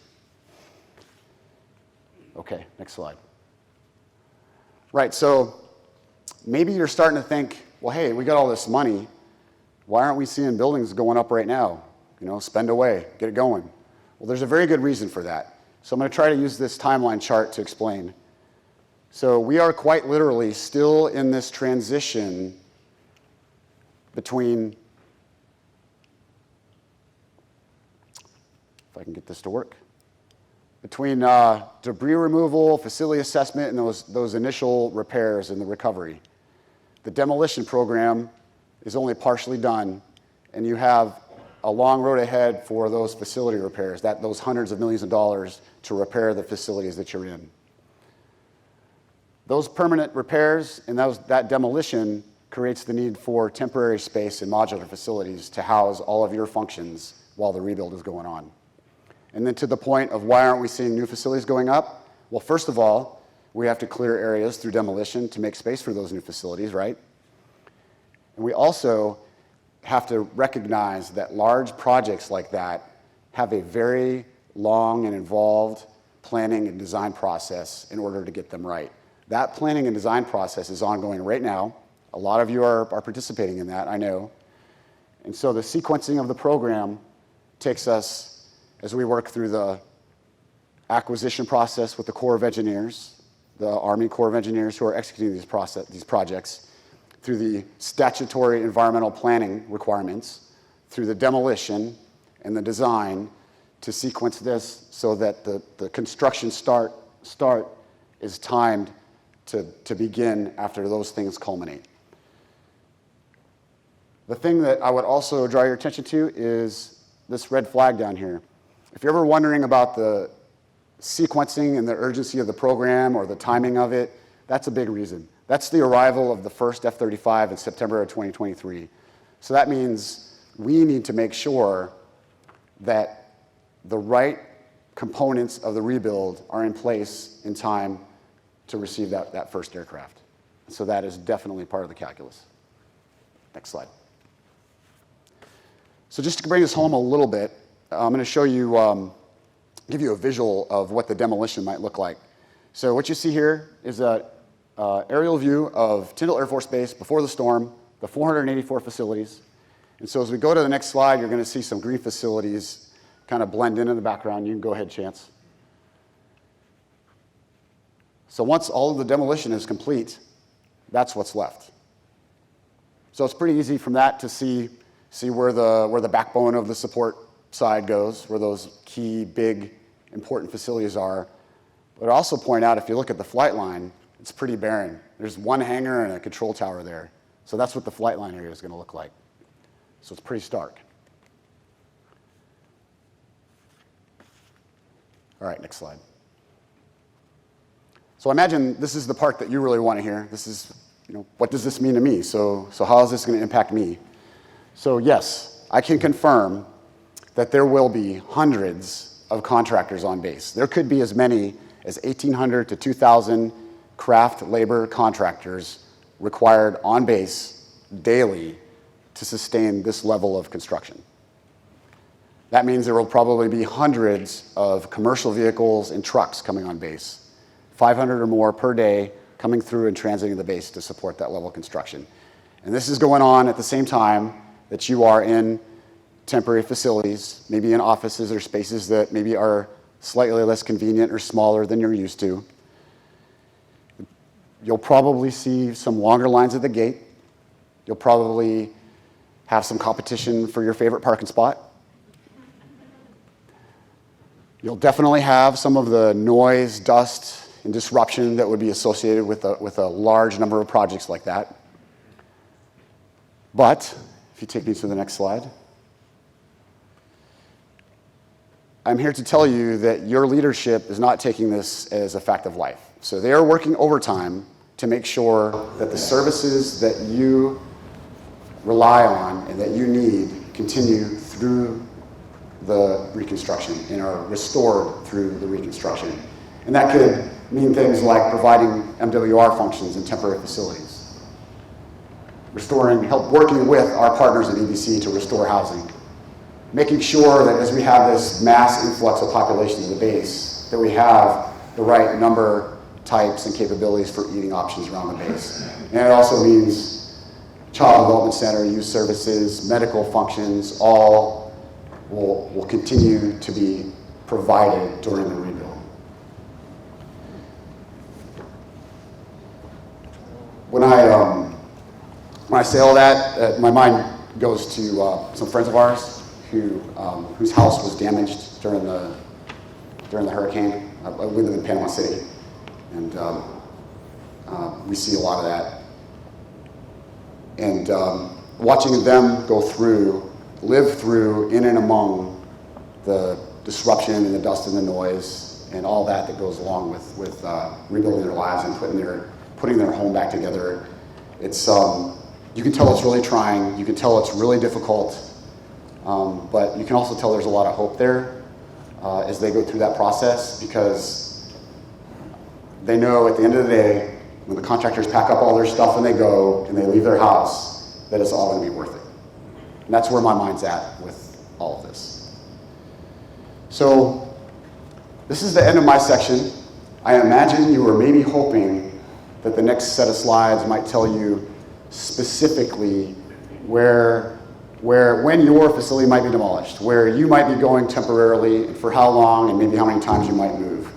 Okay, next slide. Right, so maybe you're starting to think, well, hey, we got all this money. Why aren't we seeing buildings going up right now? You know, spend away, get it going. Well, there's a very good reason for that. So I'm going to try to use this timeline chart to explain. So we are quite literally still in this transition between, if I can get this to work, between debris removal, facility assessment, and those initial repairs and the recovery. The demolition program is only partially done, and you have a long road ahead for those facility repairs, those hundreds of millions of dollars to repair the facilities that you're in. Those permanent repairs and that demolition creates the need for temporary space in modular facilities to house all of your functions while the rebuild is going on. And then to the point of why aren't we seeing new facilities going up? Well, first of all, we have to clear areas through demolition to make space for those new facilities, right? And we also have to recognize that large projects like that have a very long and involved planning and design process in order to get them right. That planning and design process is ongoing right now. A lot of you are participating in that, I know. And so the sequencing of the program takes us, as we work through the acquisition process with the Corps of Engineers, the Army Corps of Engineers who are executing these projects, through the statutory environmental planning requirements, through the demolition and the design, to sequence this so that the construction start is timed to begin after those things culminate. The thing that I would also draw your attention to is this red flag down here. If you're ever wondering about the sequencing and the urgency of the program or the timing of it, that's a big reason. That's the arrival of the first F-35 in September of 2023. So that means we need to make sure that the right components of the rebuild are in place in time to receive that first aircraft. So that is definitely part of the calculus. Next slide. So just to bring this home a little bit, I'm going to show you, give you a visual of what the demolition might look like. So what you see here is an aerial view of Tyndall Air Force Base before the storm, the 484 facilities. And so as we go to the next slide, you're going to see some green facilities kind of blend in the background. You can go ahead, Chance. So once all of the demolition is complete, that's what's left. So it's pretty easy from that to see where the backbone of the support side goes, where those key, big, important facilities are. But I also point out, if you look at the flight line, it's pretty barren. There's one hangar and a control tower there. So that's what the flight line area is going to look like. So it's pretty stark. All right, next slide. So imagine this is the part that you really want to hear. This is, what does this mean to me? So how is this going to impact me? So yes, I can confirm that there will be hundreds of contractors on base. There could be as many as 1,800 to 2,000 craft labor contractors required on base daily to sustain this level of construction. That means there will probably be hundreds of commercial vehicles and trucks coming on base, 500 or more per day coming through and transiting the base to support that level of construction. And this is going on at the same time that you are in temporary facilities, maybe in offices or spaces that maybe are slightly less convenient or smaller than you're used to. You'll probably see some longer lines at the gate. You'll probably have some competition for your favorite parking spot. You'll definitely have some of the noise, dust, and disruption that would be associated with a large number of projects like that. But, if you take me to the next slide, I'm here to tell you that your leadership is not taking this as a fact of life. So they are working overtime to make sure that the services that you rely on and that you need continue through the reconstruction and are restored through the reconstruction. And that could mean things like providing MWR functions in temporary facilities, working with our partners at EBC to restore housing, making sure that as we have this mass influx of population to the base, that we have the right number, types, and capabilities for eating options around the base. And it also means child development center, youth services, medical functions, all will continue to be provided during the rebuild. When I say all that, my mind goes to some friends of ours whose house was damaged during the hurricane. We live in Panama City, and we see a lot of that. And watching them live through, in and among the disruption and the dust and the noise and all that goes along with rebuilding their lives and putting their home back together. It's you can tell it's really trying. You can tell it's really difficult. But you can also tell there's a lot of hope there as they go through that process, because they know at the end of the day, when the contractors pack up all their stuff and they go and they leave their house, that it's all going to be worth it. And that's where my mind's at with all of this. So this is the end of my section. I imagine you were maybe hoping that the next set of slides might tell you specifically when your facility might be demolished, where you might be going temporarily, for how long, and maybe how many times you might move.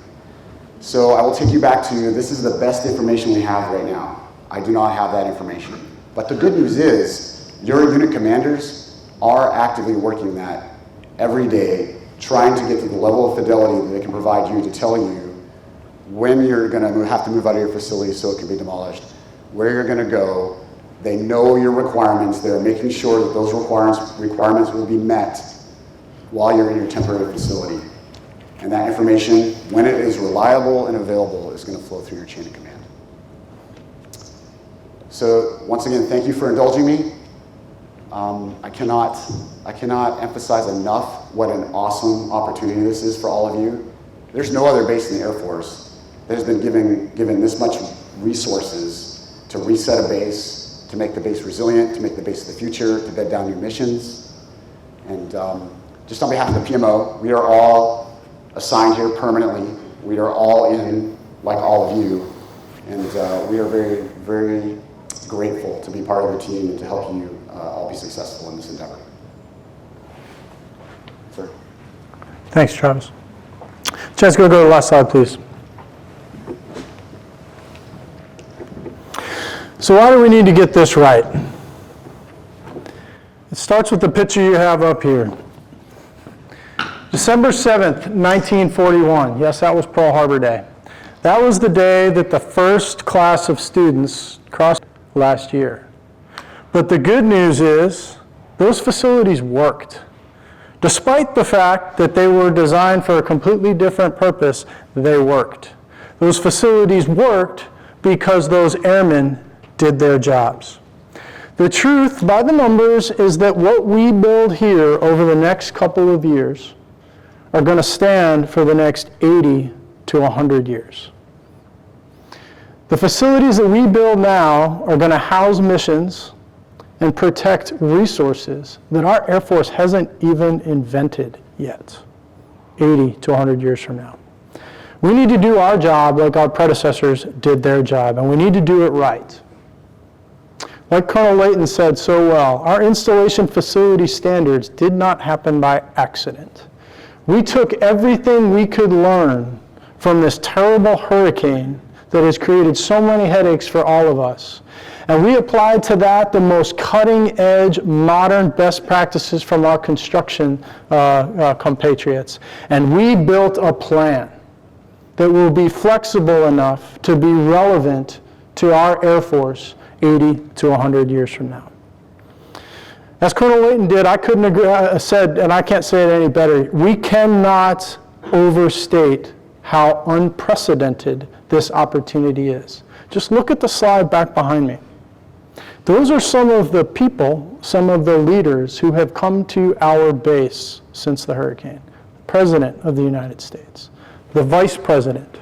So I will take you back to, this is the best information we have right now. I do not have that information. But the good news is, your unit commanders are actively working that every day, trying to get to the level of fidelity that they can provide you to tell you when you're going to have to move out of your facility so it can be demolished, where you're going to go. They know your requirements. They're making sure that those requirements will be met while you're in your temporary facility. And that information, when it is reliable and available, is going to flow through your chain of command. So once again, thank you for indulging me. I cannot emphasize enough what an awesome opportunity this is for all of you. There's no other base in the Air Force that has been given this much resources to reset a base, to make the base resilient, to make the base of the future, to bed down new missions. And just on behalf of the PMO, we are all assigned here permanently. We are all in, like all of you. And we are very, very grateful to be part of your team and to help you all be successful in this endeavor. Sir. Thanks, Travis. Chance, go to the last slide, please. So why do we need to get this right? It starts with the picture you have up here. December 7th, 1941. Yes, that was Pearl Harbor Day. That was the day that the first class of students crossed last year. But the good news is those facilities worked. Despite the fact that they were designed for a completely different purpose, they worked. Those facilities worked because those airmen did their jobs. The truth, by the numbers, is that what we build here over the next couple of years are going to stand for the next 80 to 100 years. The facilities that we build now are going to house missions and protect resources that our Air Force hasn't even invented yet, 80 to 100 years from now. We need to do our job like our predecessors did their job, and we need to do it right. Like Colonel Layton said so well, our installation facility standards did not happen by accident. We took everything we could learn from this terrible hurricane that has created so many headaches for all of us, and we applied to that the most cutting-edge, modern best practices from our construction compatriots, and we built a plan that will be flexible enough to be relevant to our Air Force 80 to 100 years from now. As Colonel Layton did, I couldn't agree, said, and I can't say it any better, we cannot overstate how unprecedented this opportunity is. Just look at the slide back behind me. Those are some of the people, some of the leaders who have come to our base since the hurricane. The President of the United States, the Vice President,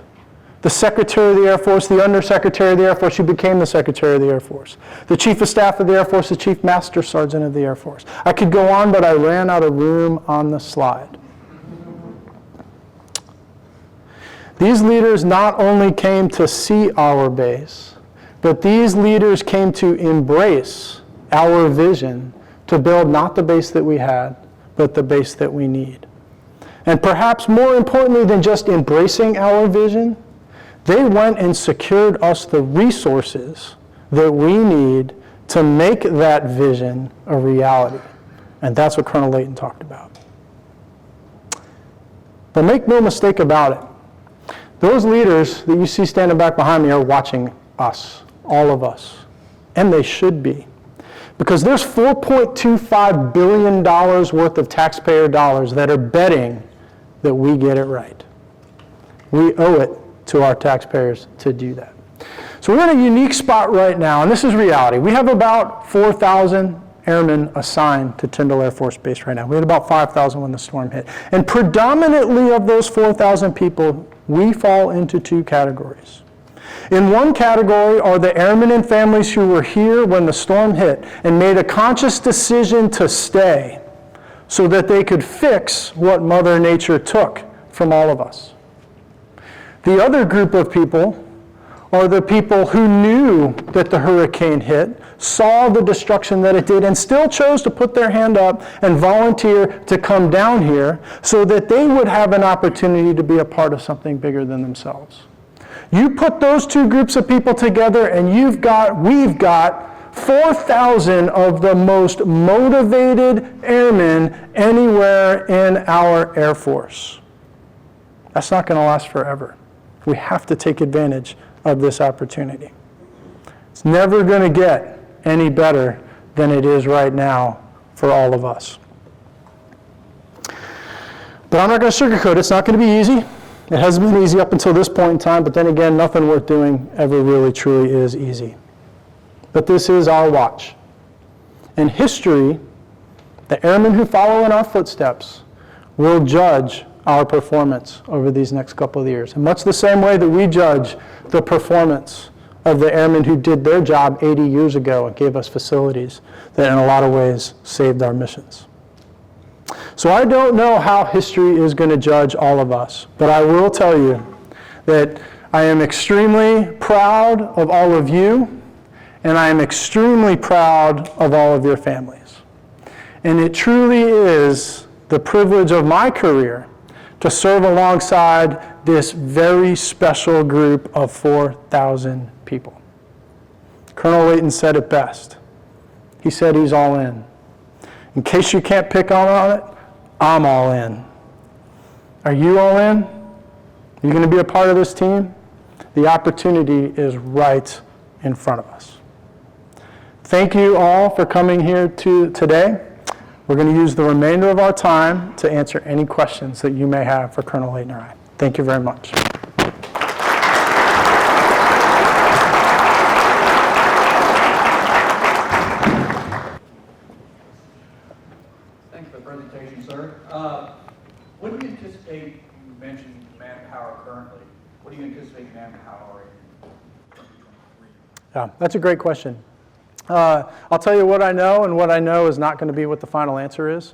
the Secretary of the Air Force, the Undersecretary of the Air Force who became the Secretary of the Air Force, the Chief of Staff of the Air Force, the Chief Master Sergeant of the Air Force. I could go on, but I ran out of room on the slide. These leaders not only came to see our base, but these leaders came to embrace our vision to build not the base that we had, but the base that we need. And perhaps more importantly than just embracing our vision, they went and secured us the resources that we need to make that vision a reality. And that's what Colonel Layton talked about. But make no mistake about it. Those leaders that you see standing back behind me are watching us, all of us. And they should be. Because there's $4.25 billion worth of taxpayer dollars that are betting that we get it right. We owe it to our taxpayers to do that. So we're in a unique spot right now, and this is reality. We have about 4,000 airmen assigned to Tyndall Air Force Base right now. We had about 5,000 when the storm hit. And predominantly of those 4,000 people, we fall into two categories. In one category are the airmen and families who were here when the storm hit and made a conscious decision to stay so that they could fix what Mother Nature took from all of us. The other group of people are the people who knew that the hurricane hit, saw the destruction that it did, and still chose to put their hand up and volunteer to come down here so that they would have an opportunity to be a part of something bigger than themselves. You put those two groups of people together and we've got 4,000 of the most motivated airmen anywhere in our Air Force. That's not going to last forever. We have to take advantage of this opportunity. It's never going to get any better than it is right now for all of us. But I'm not going to sugarcoat it. It's not going to be easy. It hasn't been easy up until this point in time, but then again, nothing worth doing ever really truly is easy. But this is our watch. In history, the airmen who follow in our footsteps will judge our performance over these next couple of years. In much the same way that we judge the performance of the airmen who did their job 80 years ago and gave us facilities that in a lot of ways saved our missions. So I don't know how history is going to judge all of us, but I will tell you that I am extremely proud of all of you, and I am extremely proud of all of your families. And it truly is the privilege of my career to serve alongside this very special group of 4,000 people. Colonel Layton said it best. He said he's all in. In case you can't pick on it, I'm all in. Are you all in? Are you going to be a part of this team? The opportunity is right in front of us. Thank you all for coming here today. We're going to use the remainder of our time to answer any questions that you may have for Colonel Layton or I. Thank you very much. What do you anticipate, you mentioned manpower currently, what do you anticipate manpower in 2023? Yeah, that's a great question. I'll tell you what I know, and what I know is not going to be what the final answer is.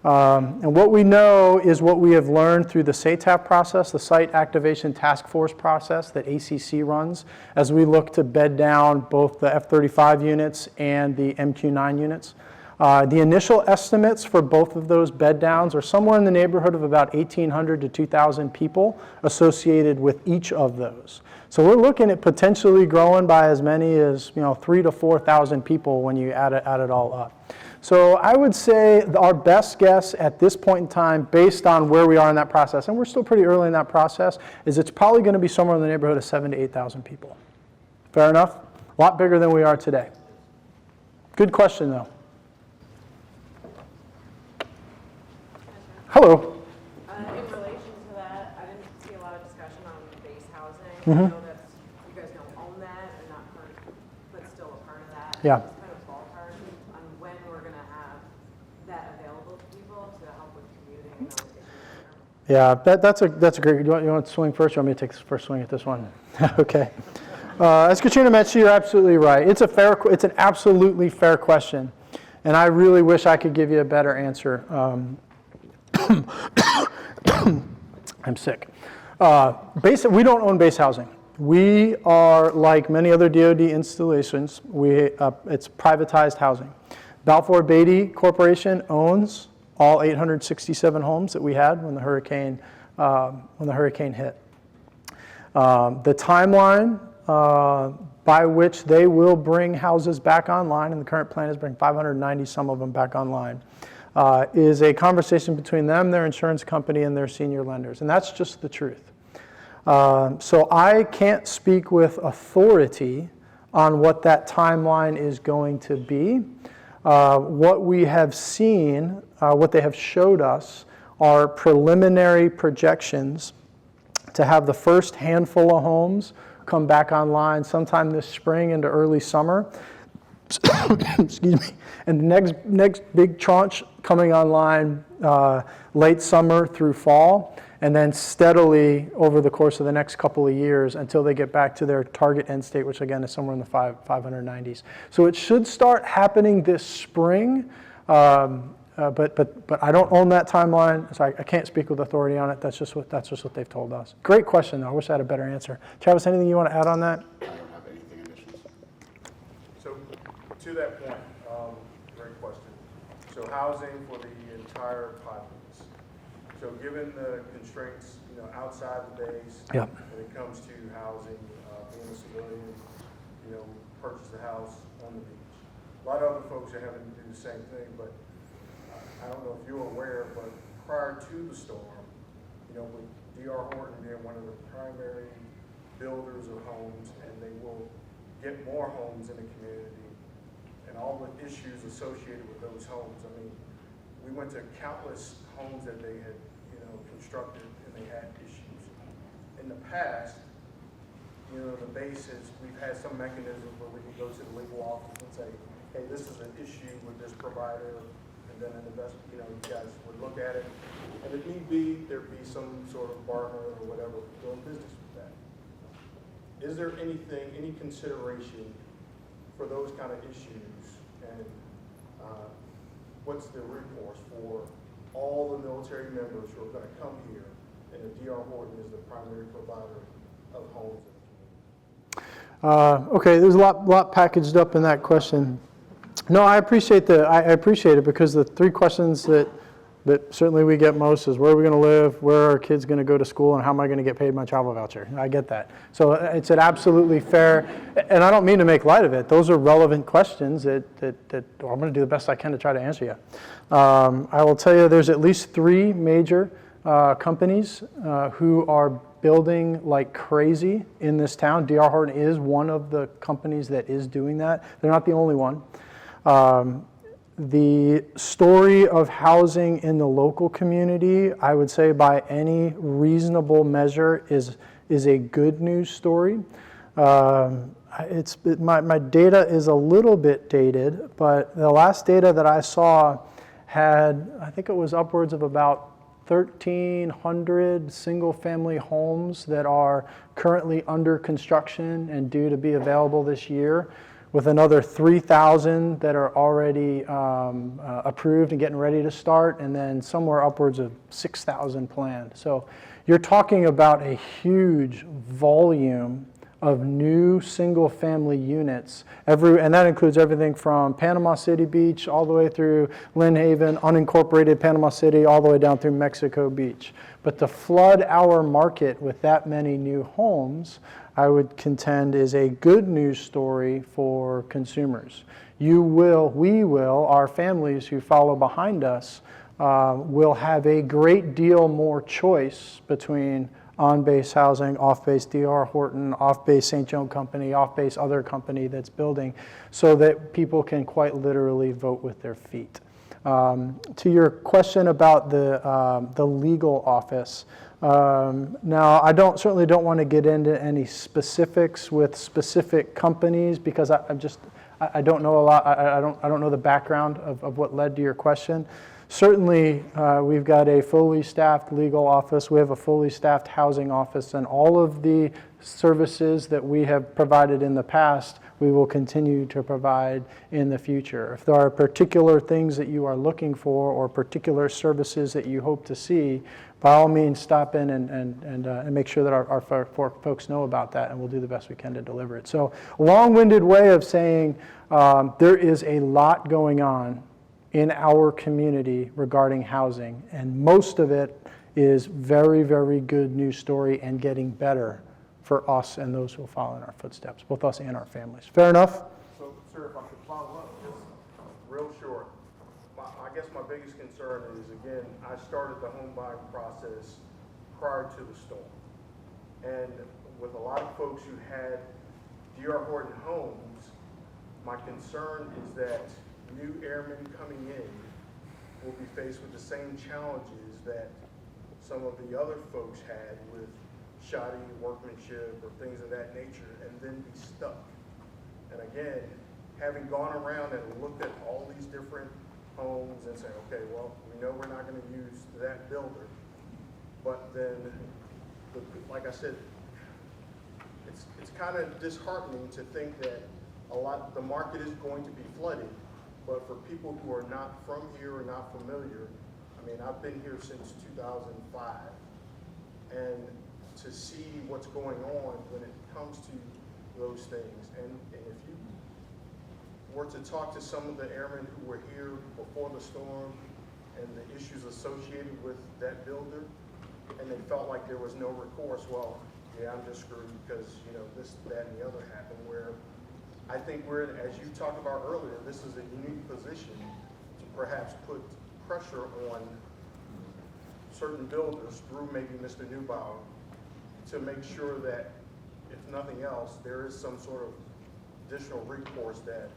And what we know is what we have learned through the SATAF process, the Site Activation Task Force process that ACC runs, as we look to bed down both the F-35 units and the MQ-9 units. The initial estimates for both of those bed downs are somewhere in the neighborhood of about 1,800 to 2,000 people associated with each of those. So we're looking at potentially growing by as many as 3,000 to 4,000 people when you add it all up. So I would say our best guess at this point in time, based on where we are in that process, and we're still pretty early in that process, is it's probably going to be somewhere in the neighborhood of 7,000 to 8,000 people. Fair enough? A lot bigger than we are today. Good question, though. Hello. In relation to that, I didn't see a lot of discussion on base housing. Mm-hmm. I know that you guys don't own that and not part, but still a part of that. Yeah. Just kind of ballpark on when we're going to have that available to people to help with commuting and those issues. Yeah, that's a great. You want to swing first? Or you want me to take the first swing at this one? Okay. As Katrina mentioned, you're absolutely right. It's an absolutely fair question, and I really wish I could give you a better answer. I'm sick. We don't own base housing. We are like many other DoD installations. It's privatized housing. Balfour Beatty Corporation owns all 867 homes that we had when the hurricane hit. The timeline by which they will bring houses back online, and the current plan is bring 590 some of them back online, is a conversation between them, their insurance company, and their senior lenders. And that's just the truth. So I can't speak with authority on what that timeline is going to be. What we have seen, what they have showed us, are preliminary projections to have the first handful of homes come back online sometime this spring into early summer. Excuse me. And the next big tranche coming online late summer through fall, and then steadily over the course of the next couple of years until they get back to their target end state, which again is somewhere in the 590s. So it should start happening this spring, but I don't own that timeline, so I can't speak with authority on it. That's just what they've told us. Great question, though. I wish I had a better answer. Travis, anything you want to add on that? I don't have anything additional. So, to that point, great question. So housing for the entire populace. So given the constraints, outside the base, Yep. when it comes to housing, being a civilian, purchase a house on the beach. A lot of other folks are having to do the same thing, but I don't know if you're aware, but prior to the storm, with D.R. Horton being one of the primary builders of homes, and they will get more homes in the community, and all the issues associated with those homes. I mean, we went to countless homes that they had, constructed, and they had issues. In the past, the bases, we've had some mechanisms where we can go to the legal office and say, hey, this is an issue with this provider, and then an you guys would look at it, and if need be, there'd be some sort of partner or whatever doing business with that. Is there any consideration for those kind of issues, and what's the recourse for all the military members who are going to come here, and if D.R. Horton is the primary provider of homes in the community? Okay, there's a lot packaged up in that question. No, I appreciate it, because the three questions that certainly we get most is where are we going to live, where are our kids going to go to school, and how am I going to get paid my travel voucher? I get that. So it's an absolutely fair, and I don't mean to make light of it. Those are relevant questions that I'm going to do the best I can to try to answer you. I will tell you there's at least three major companies who are building like crazy in this town. D.R. Horton is one of the companies that is doing that. They're not the only one. The story of housing in the local community, I would say by any reasonable measure, is a good news story. My data is a little bit dated, but the last data that I saw had, I think it was upwards of about 1,300 single-family homes that are currently under construction and due to be available this year, with another 3,000 that are already approved and getting ready to start, and then somewhere upwards of 6,000 planned. So you're talking about a huge volume of new single-family units, and that includes everything from Panama City Beach all the way through Lynn Haven, unincorporated Panama City, all the way down through Mexico Beach. But to flood our market with that many new homes, I would contend, is a good news story for consumers. We will, our families who follow behind us, will have a great deal more choice between on-base housing, off-base D.R. Horton, off-base St. Joan Company, off-base other company that's building, so that people can quite literally vote with their feet. To your question about the legal office, now I certainly don't want to get into any specifics with specific companies, because I don't know a lot. I don't know the background of what led to your question. Certainly, we've got a fully staffed legal office. We have a fully staffed housing office, and all of the services that we have provided in the past, we will continue to provide in the future. If there are particular things that you are looking for or particular services that you hope to see, by all means, stop in and make sure that our folks know about that, and we'll do the best we can to deliver it. So, a long-winded way of saying there is a lot going on in our community regarding housing, and most of it is very, very good news story and getting better for us and those who will follow in our footsteps, both us and our families. Fair enough? So, sir, if I could follow up, just real short. I guess my biggest concern is, again, I started the home buying process prior to the storm. And with a lot of folks who had D.R. Horton homes, my concern is that new airmen coming in will be faced with the same challenges that some of the other folks had with shoddy workmanship or things of that nature, and then be stuck. And again, having gone around and looked at all these different homes and saying, okay, well, we know we're not going to use that builder, but then, like I said, it's kind of disheartening to think that the market is going to be flooded. But for people who are not from here or not familiar, I mean, I've been here since 2005, and to see what's going on when it comes to those things, and if you were to talk to some of the airmen who were here before the storm and the issues associated with that builder, and they felt like there was no recourse, well, yeah, I'm just screwed because, this, that, and the other happened, where I think we're in, as you talked about earlier, this is a unique position to perhaps put pressure on certain builders through maybe Mr. Neubauer to make sure that, if nothing else, there is some sort of additional recourse that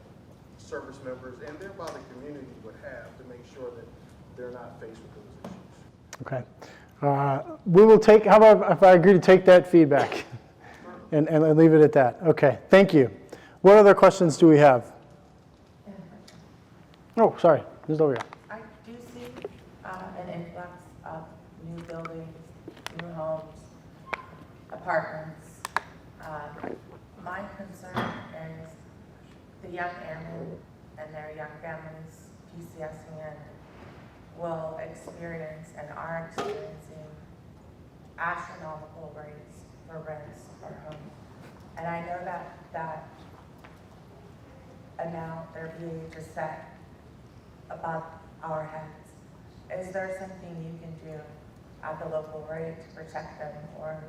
service members and thereby the community would have to make sure that they're not faced with those issues. Okay. We will take, how about if I agree to take that feedback and leave it at that? Okay, thank you. What other questions do we have? Oh, sorry, just over here. I do see an influx of new buildings, new homes, apartments. My concern is the young airmen and their young families PCSing in will experience and are experiencing astronomical rates for rents or homes. And I know that amount they're being just set above our heads. Is there something you can do at the local rate to protect them or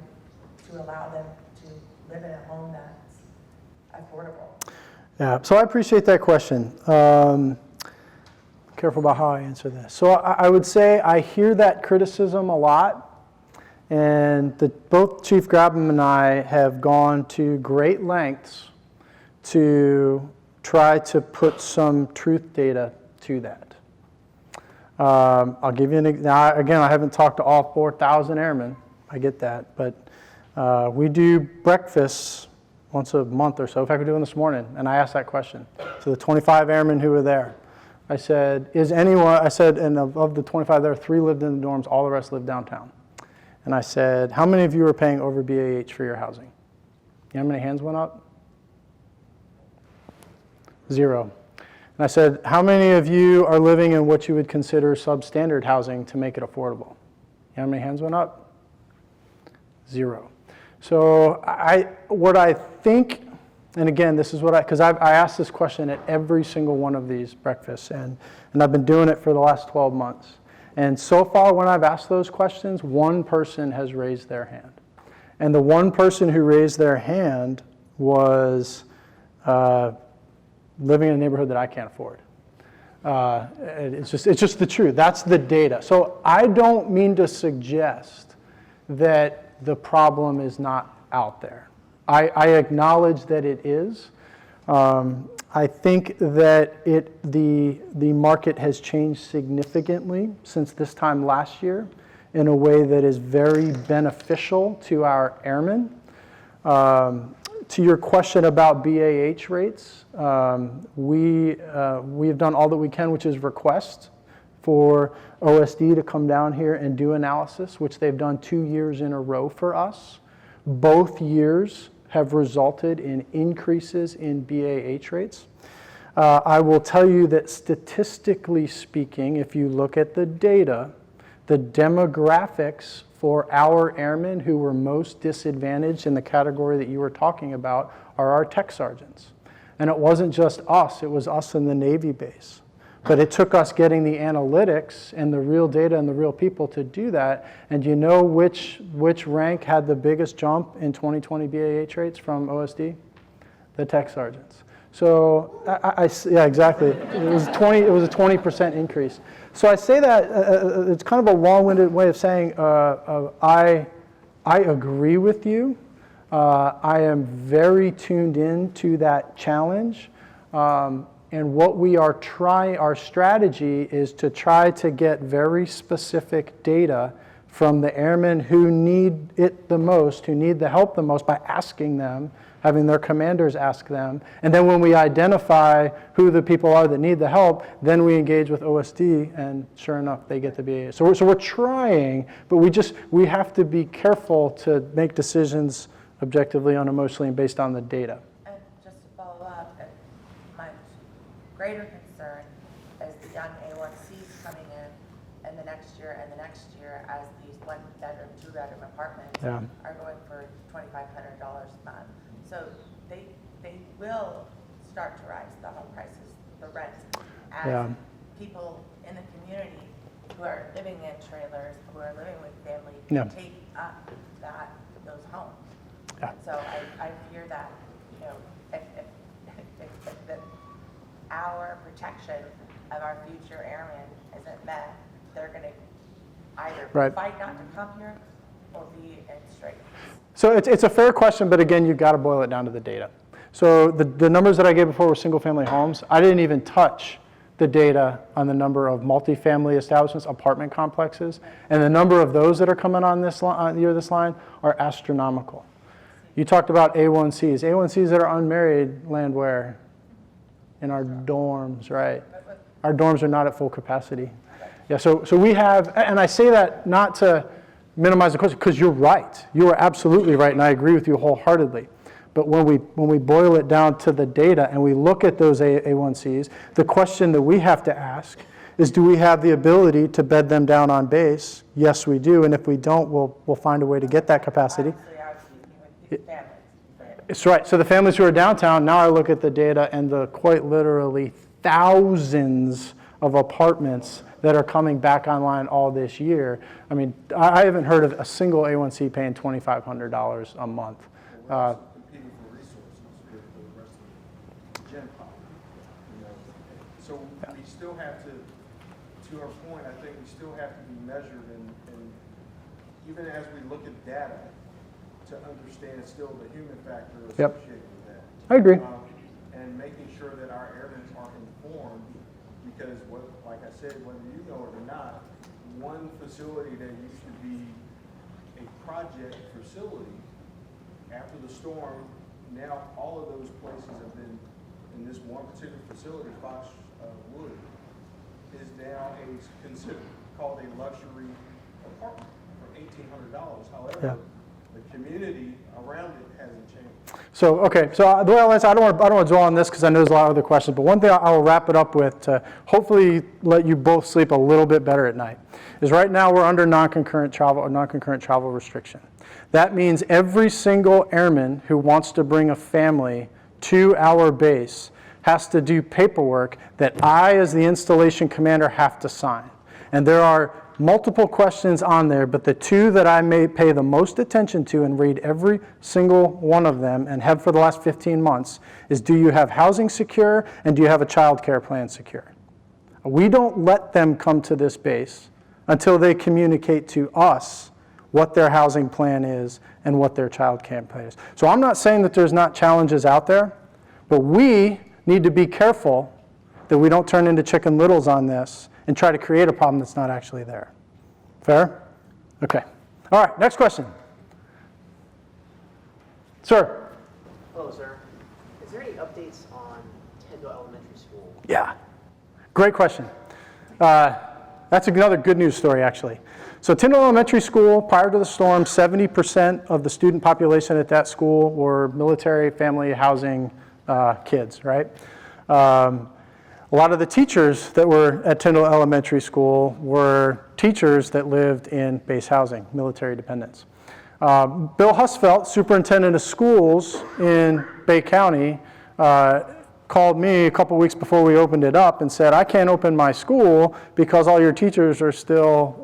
to allow them to live in a home that's affordable? Yeah, so I appreciate that question. Careful about how I answer this. So I would say I hear that criticism a lot, and both Chief Grabham and I have gone to great lengths to try to put some truth data to that. I'll give you an example. Again, I haven't talked to all 4,000 airmen. I get that. But we do breakfasts once a month or so. In fact, we're doing this morning. And I asked that question to the 25 airmen who were there. I said, is anyone, I said, and of the 25 there, 3 lived in the dorms, all the rest lived downtown. And I said, how many of you are paying over BAH for your housing? You know how many hands went up? 0. And I said, how many of you are living in what you would consider substandard housing to make it affordable? You know how many hands went up? 0. So what I think, and again, this is what because I asked this question at every single one of these breakfasts, and I've been doing it for the last 12 months. And so far, when I've asked those questions, one person has raised their hand. And the one person who raised their hand was living in a neighborhood that I can't afford. It's just the truth. That's the data. So I don't mean to suggest that the problem is not out there. I acknowledge that it is. I think that the market has changed significantly since this time last year in a way that is very beneficial to our airmen. To your question about BAH rates, we have done all that we can, which is request for OSD to come down here and do analysis, which they've done 2 years in a row for us. Both years have resulted in increases in BAH rates. I will tell you that statistically speaking, if you look at the data, the demographics for our airmen who were most disadvantaged in the category that you were talking about are our tech sergeants. And it wasn't just us, it was us in the Navy base. But it took us getting the analytics and the real data and the real people to do that. And you know which rank had the biggest jump in 2020 BAH rates from OSD? The tech sergeants. So yeah, exactly. It was a 20% increase. So I say that it's kind of a long-winded way of saying I agree with you. I am very tuned in to that challenge. And what we are our strategy is to try to get very specific data from the airmen who need it the most, who need the help the most, by asking them, having their commanders ask them. And then when we identify who the people are that need the help, then we engage with OSD, and sure enough, they get the BAH. So we're trying, but we have to be careful to make decisions objectively, unemotionally, and based on the data. And just to follow up, my greater concern is the young A1Cs coming in the next year and the next year as these 1-bedroom, 2-bedroom apartments are going for $2,500 a month. So they will start to rise, the home prices, the rents, as people in the community who are living in trailers, who are living with family, take up those homes. Yeah. So I fear that, if our protection of our future airmen isn't met, they're going to either fight not to come here or be in straits. So it's a fair question, but again, you've got to boil it down to the data. So the numbers that I gave before were single-family homes. I didn't even touch the data on the number of multifamily establishments, apartment complexes, and the number of those that are coming on this line are astronomical. You talked about A1Cs. A1Cs that are unmarried land where? In our dorms, right? Our dorms are not at full capacity. Yeah, so we have, and I say that not to minimize the question, because you're right. You are absolutely right, and I agree with you wholeheartedly. But when we boil it down to the data and we look at those A1Cs, the question that we have to ask is, do we have the ability to bed them down on base? Yes, we do, and if we don't, we'll find a way to get that capacity. Families. It's right. So the families who are downtown, now I look at the data and the quite literally thousands of apartments that are coming back online all this year. I mean, I haven't heard of a single A1C paying $2,500 a month. We're competing for resources with the rest of the gen pop. So we still have to our point, I think we still have to be measured and even as we look at data, to understand still the human factor associated with that. I agree. And making sure that our airmen are informed, because like I said, whether you know it or not, one facility that used to be a project facility, after the storm, now all of those places have been, in this one particular facility, Foxwood, is now called a luxury apartment for $1,800. However, the community around it hasn't changed. So, okay, so the way I'll answer, I don't want to dwell on this because I know there's a lot of other questions, but one thing I'll wrap it up with to hopefully let you both sleep a little bit better at night is right now we're under non-concurrent travel restriction. That means every single airman who wants to bring a family to our base has to do paperwork that I, as the installation commander, have to sign. And there are multiple questions on there, but the two that I may pay the most attention to and read every single one of them and have for the last 15 months is, do you have housing secure and do you have a child care plan secure? We don't let them come to this base until they communicate to us what their housing plan is and what their child care plan is. So I'm not saying that there's not challenges out there, but we need to be careful that we don't turn into Chicken Littles on this and try to create a problem that's not actually there. Fair? Okay. All right, next question. Sir? Hello, sir. Is there any updates on Tyndall Elementary School? Yeah. Great question. That's another good news story, actually. So Tyndall Elementary School, prior to the storm, 70% of the student population at that school were military, family, housing kids, right? A lot of the teachers that were at Tyndall Elementary School were teachers that lived in base housing, military dependents. Bill Husfeld, superintendent of schools in Bay County, called me a couple weeks before we opened it up and said, I can't open my school because all your teachers are still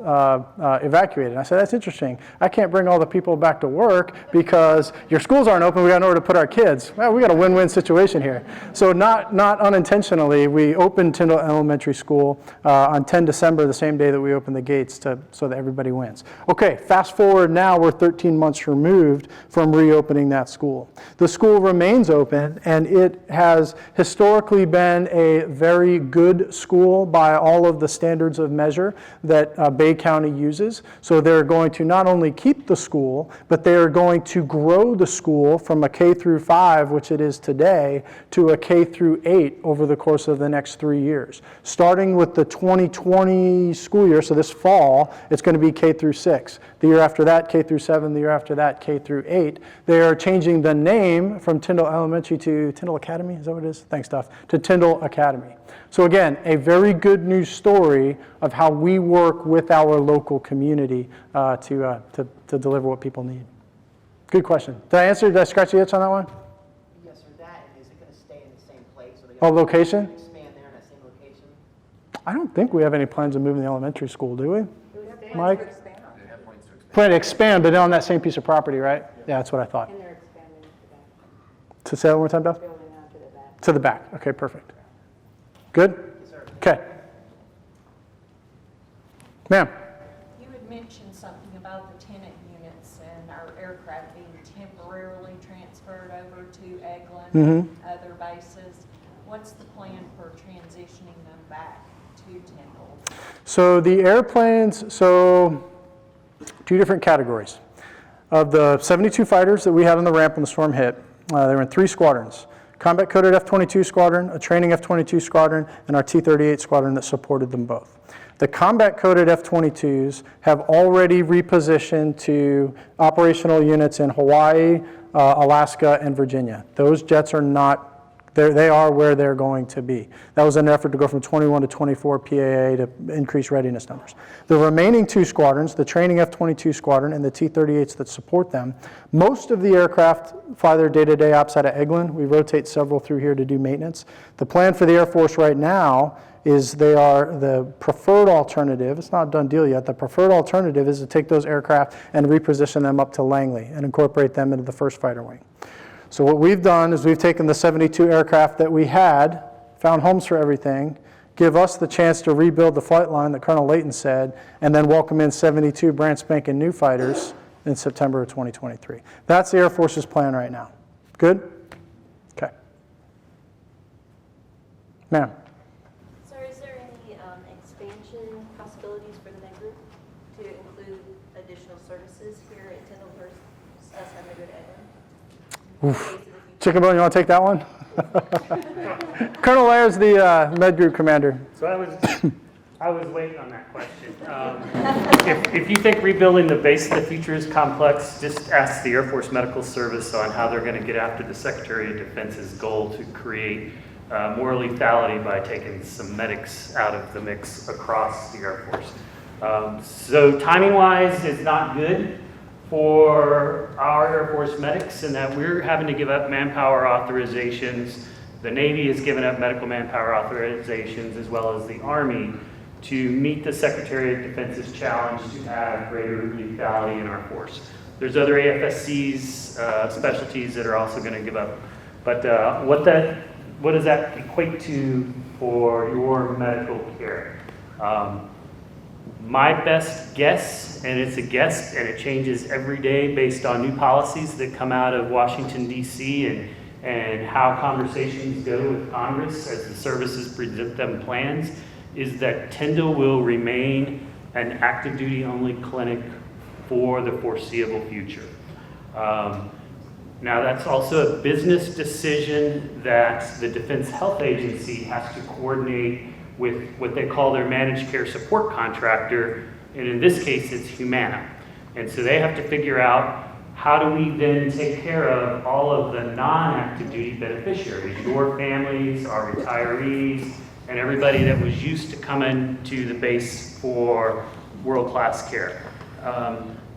evacuated. And I said, that's interesting. I can't bring all the people back to work because your schools aren't open. We got nowhere to put our kids. Well, we got a win-win situation here. So not unintentionally, we opened Tyndall Elementary School on 10 December, the same day that we opened the gates so that everybody wins. Okay, fast forward now, we're 13 months removed from reopening that school. The school remains open, and it has historically been a very good school by all of the standards of measure that Bay County uses. So they're going to not only keep the school, but they are going to grow the school from a K through 5, which it is today, to a K through 8 over the course of the next 3 years. Starting with the 2020 school year, so this fall, it's going to be K through 6. The year after that, K through 7. The year after that, K through 8. They are changing the name from Tyndall Elementary to Tyndall Academy. Is that what it is? Thanks, Duff. To Tyndall Academy. So again, a very good news story of how we work with our local community to deliver what people need. Good question. Did I scratch the itch on that one? Yes, sir. That, and is it going to stay in the same place? Or they Oh, location? expand there in that same location? I don't think we have any plans of moving the elementary school, do we? Mike? Plan to expand, but on that same piece of property, right? Yeah, that's what I thought. And they're expanding to that, To say that one more time, Duff? building out to the back. To the back. Okay, perfect. Good? Yes, sir. Okay. Ma'am? You had mentioned something about the tenant units and our aircraft being temporarily transferred over to Eglin, other bases. What's the plan for transitioning them back to Tyndall? So the airplanes, two different categories. Of the 72 fighters that we had on the ramp when the storm hit, they were in 3 squadrons. Combat coded F-22 squadron, a training F-22 squadron, and our T-38 squadron that supported them both. The combat coded F-22s have already repositioned to operational units in Hawaii, Alaska, and Virginia. Those jets are not, they are where they're going to be. That was an effort to go from 21 to 24 PAA to increase readiness numbers. The remaining 2 squadrons, the training F-22 squadron and the T-38s that support them, most of the aircraft fly their day-to-day ops out of Eglin. We rotate several through here to do maintenance. The plan for the Air Force right now is they are the preferred alternative. It's not a done deal yet. The preferred alternative is to take those aircraft and reposition them up to Langley and incorporate them into the 1st Fighter Wing. So what we've done is we've taken the 72 aircraft that we had, found homes for everything, give us the chance to rebuild the flight line that Colonel Layton said, and then welcome in 72 brand spanking new fighters in September of 2023. That's the Air Force's plan right now. Good? Okay. Ma'am. Sir, is there any expansion possibilities for the Med Group to include additional services here at Tyndall versus us having to go to Eglin? Chicken Bone, you want to take that one? Colonel Laird's the Med Group commander. So I was waiting on that question. If you think rebuilding the base of the future is complex, just ask the Air Force Medical Service on how they're going to get after the Secretary of Defense's goal to create more lethality by taking some medics out of the mix across the Air Force. So timing-wise, it's not good for our Air Force medics in that we're having to give up manpower authorizations. The Navy has given up medical manpower authorizations, as well as the Army, to meet the Secretary of Defense's challenge to have greater lethality in our force. There's other AFSCs, specialties that are also going to give up. But what does that equate to for your medical care? My best guess, and it's a guess, and it changes every day based on new policies that come out of Washington, D.C., and how conversations go with Congress as the services present them plans, is that Tyndall will remain an active duty only clinic for the foreseeable future. Now that's also a business decision that the Defense Health Agency has to coordinate with what they call their managed care support contractor, and in this case it's Humana. And so they have to figure out, how do we then take care of all of the non-active duty beneficiaries, your families, our retirees, and everybody that was used to coming to the base for world-class care.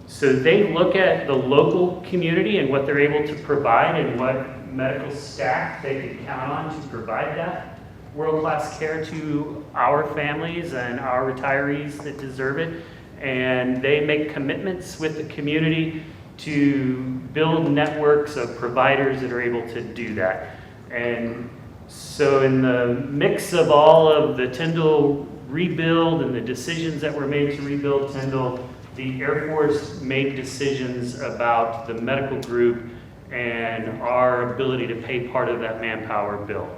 So they look at the local community and what they're able to provide and what medical staff they can count on to provide that world-class care to our families and our retirees that deserve it. And they make commitments with the community to build networks of providers that are able to do that. And so in the mix of all of the Tyndall rebuild and the decisions that were made to rebuild Tyndall, the Air Force made decisions about the medical group and our ability to pay part of that manpower bill.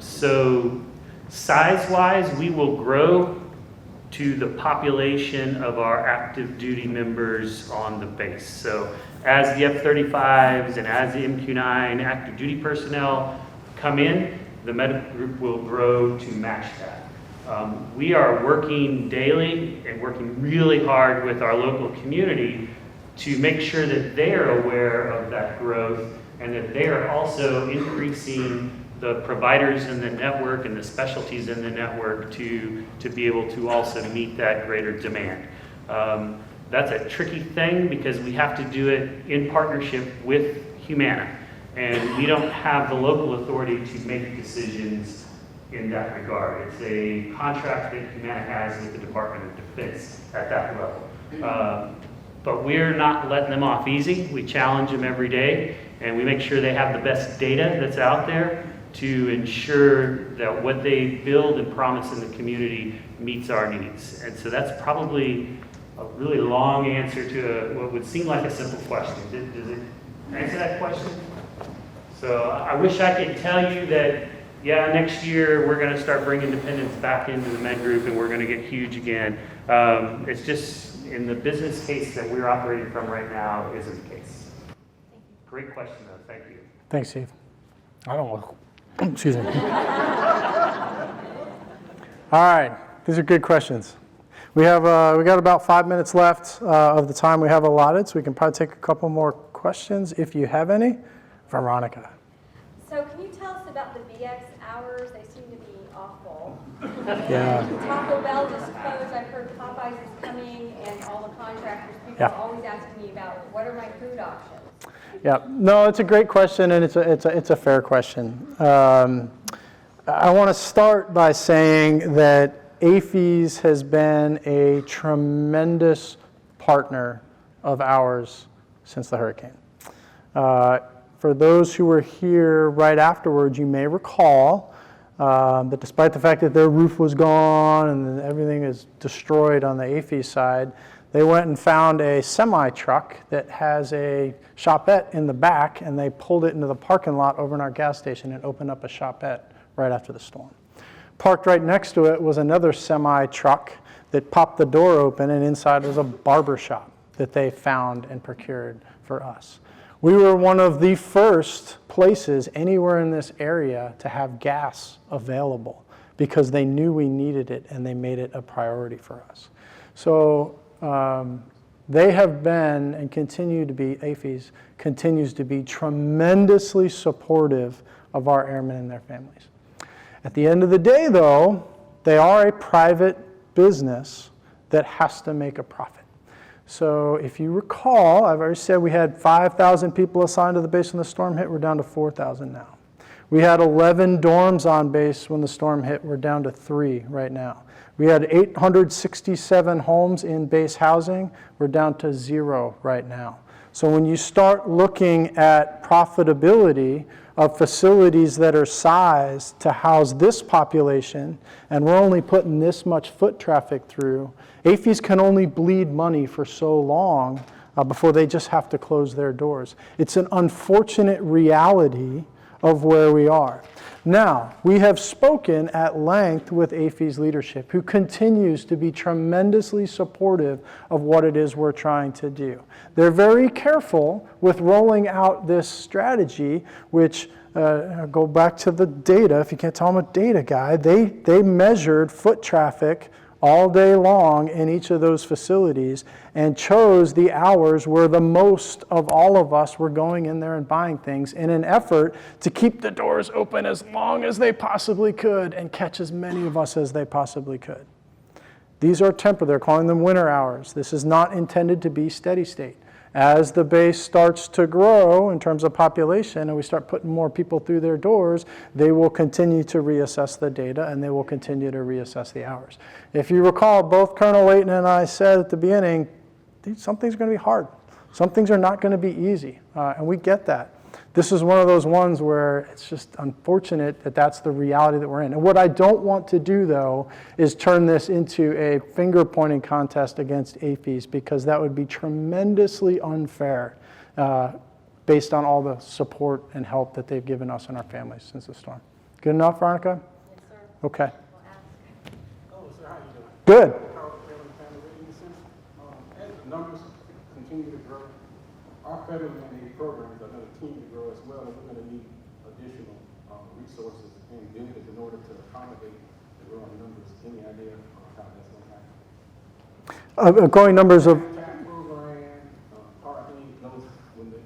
So size-wise, we will grow to the population of our active duty members on the base. So as the F-35s and as the MQ-9 active duty personnel come in, the medical group will grow to match that. We are working daily and working really hard with our local community to make sure that they are aware of that growth and that they are also increasing the providers in the network and the specialties in the network to be able to also meet that greater demand. That's a tricky thing because we have to do it in partnership with Humana, and we don't have the local authority to make decisions in that regard. It's a contract that Humana has with the Department of Defense at that level. But we're not letting them off easy. We challenge them every day, and we make sure they have the best data that's out there to ensure that what they build and promise in the community meets our needs. And so that's probably a really long answer to what would seem like a simple question. Does it answer that question? So I wish I could tell you that, yeah, next year we're going to start bringing dependents back into the med group and we're going to get huge again. It's just in the business case that we're operating from right now isn't the case. Great question, though. Thank you. Thanks, Steve. I don't know. Excuse me. All right, these are good questions. We got about 5 minutes left of the time we have allotted, so we can probably take a couple more questions if you have any. Veronica. So can you tell us about the BX hours? They seem to be awful. Yeah. Taco Bell just closed. I've heard Popeyes is coming, and all the contractors, people are always asking me about what are my food options. Yeah, no, it's a great question, and it's a fair question. I want to start by saying that AAFES has been a tremendous partner of ours since the hurricane. For those who were here right afterwards, you may recall that despite the fact that their roof was gone and everything is destroyed on the AAFES side, they went and found a semi-truck that has a shopette in the back, and they pulled it into the parking lot over in our gas station and opened up a shopette right after the storm. Parked right next to it was another semi-truck that popped the door open, and inside was a barber shop that they found and procured for us. We were one of the first places anywhere in this area to have gas available because they knew we needed it and they made it a priority for us. So they have been and continue to be, AAFES continues to be tremendously supportive of our airmen and their families. At the end of the day, though, they are a private business that has to make a profit. So if you recall, I've already said we had 5,000 people assigned to the base when the storm hit. We're down to 4,000 now. We had 11 dorms on base when the storm hit. We're down to 3 right now. We had 867 homes in base housing. We're down to 0 right now. So when you start looking at profitability of facilities that are sized to house this population, and we're only putting this much foot traffic through, AAFES can only bleed money for so long before they just have to close their doors. It's an unfortunate reality of where we are. Now, we have spoken at length with AAFES leadership, who continues to be tremendously supportive of what it is we're trying to do. They're very careful with rolling out this strategy, which, go back to the data, if you can't tell I'm a data guy, they measured foot traffic all day long in each of those facilities and chose the hours where the most of all of us were going in there and buying things in an effort to keep the doors open as long as they possibly could and catch as many of us as they possibly could. These are temporary. They're calling them winter hours. This is not intended to be steady state. As the base starts to grow in terms of population and we start putting more people through their doors, they will continue to reassess the data and they will continue to reassess the hours. If you recall, both Colonel Layton and I said at the beginning, some things are going to be hard. Some things are not going to be easy, and we get that. This is one of those ones where it's just unfortunate that that's the reality that we're in. And what I don't want to do, though, is turn this into a finger-pointing contest against AAFES, because that would be tremendously unfair based on all the support and help that they've given us and our families since the storm. Good enough, Veronica? Yes, sir. Okay. Oh, sir, how you doing? Good. As the numbers continue to grow, our federal mandated programs are going to continue to grow as well, and we're going to need additional resources and vendors in order to accommodate the growing numbers. Any idea how that's going to happen? Growing numbers of... Tax program, parking, those, when the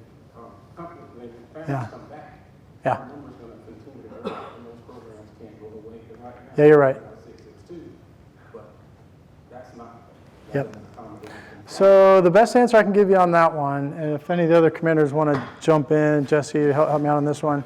companies, when the families Yeah. come back, Yeah. our numbers going to continue to grow, and those programs can't go away. 'Cause right now, Yeah, you're right. we're at 662, but that's not. Yep. So the best answer I can give you on that one, and if any of the other commanders want to jump in, Jesse, help me out on this one.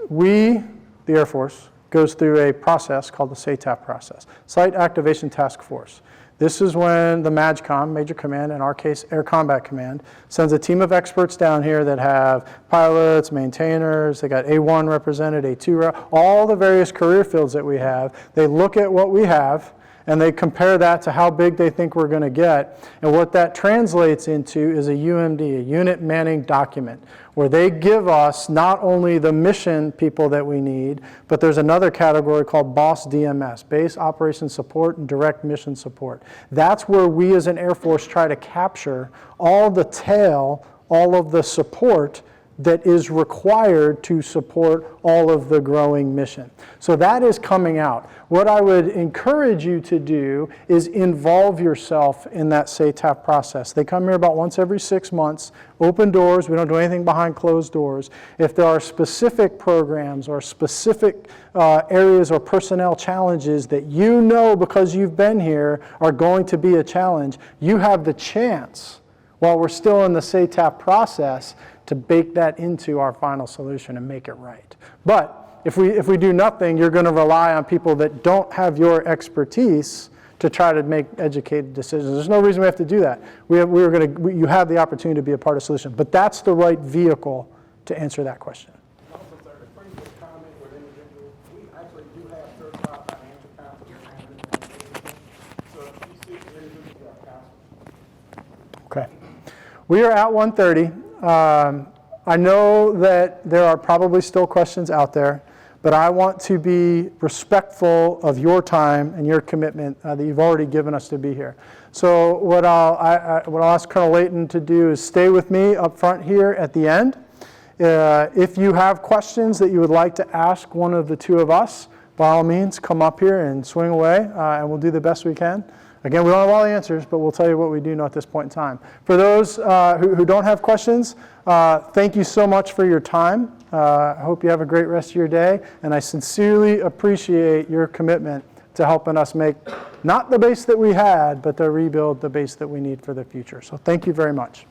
We, the Air Force, goes through a process called the SATAF process, Site Activation Task Force. This is when the MAJCOM, Major Command, in our case Air Combat Command, sends a team of experts down here that have pilots, maintainers, they got A1 represented, A2, all the various career fields that we have. They look at what we have, and they compare that to how big they think we're going to get. And what that translates into is a UMD, a unit manning document, where they give us not only the mission people that we need, but there's another category called BOSS DMS, Base Operations Support and Direct Mission Support. That's where we as an Air Force try to capture all the tail, all of the support that is required to support all of the growing mission. So that is coming out. What I would encourage you to do is involve yourself in that SATAF process. They come here about once every 6 months, open doors, we don't do anything behind closed doors. If there are specific programs or specific areas or personnel challenges that you know because you've been here are going to be a challenge, you have the chance, while we're still in the SATAF process, to bake that into our final solution and make it right. But if we do nothing, you're going to rely on people that don't have your expertise to try to make educated decisions. There's no reason we have to do that. You have the opportunity to be a part of the solution. But that's the right vehicle to answer that question. Also, sir, the previous comment with individuals, we actually do have certified financial counselors. So if you seek individuals, counselors. Okay. We are at 1:30. I know that there are probably still questions out there, but I want to be respectful of your time and your commitment that you've already given us to be here. So what I'll ask Colonel Layton to do is stay with me up front here at the end. If you have questions that you would like to ask one of the two of us, by all means, come up here and swing away, and we'll do the best we can. Again, we don't have all the answers, but we'll tell you what we do know at this point in time. For those who don't have questions, thank you so much for your time. I hope you have a great rest of your day, and I sincerely appreciate your commitment to helping us make not the base that we had, but to rebuild the base that we need for the future. So thank you very much.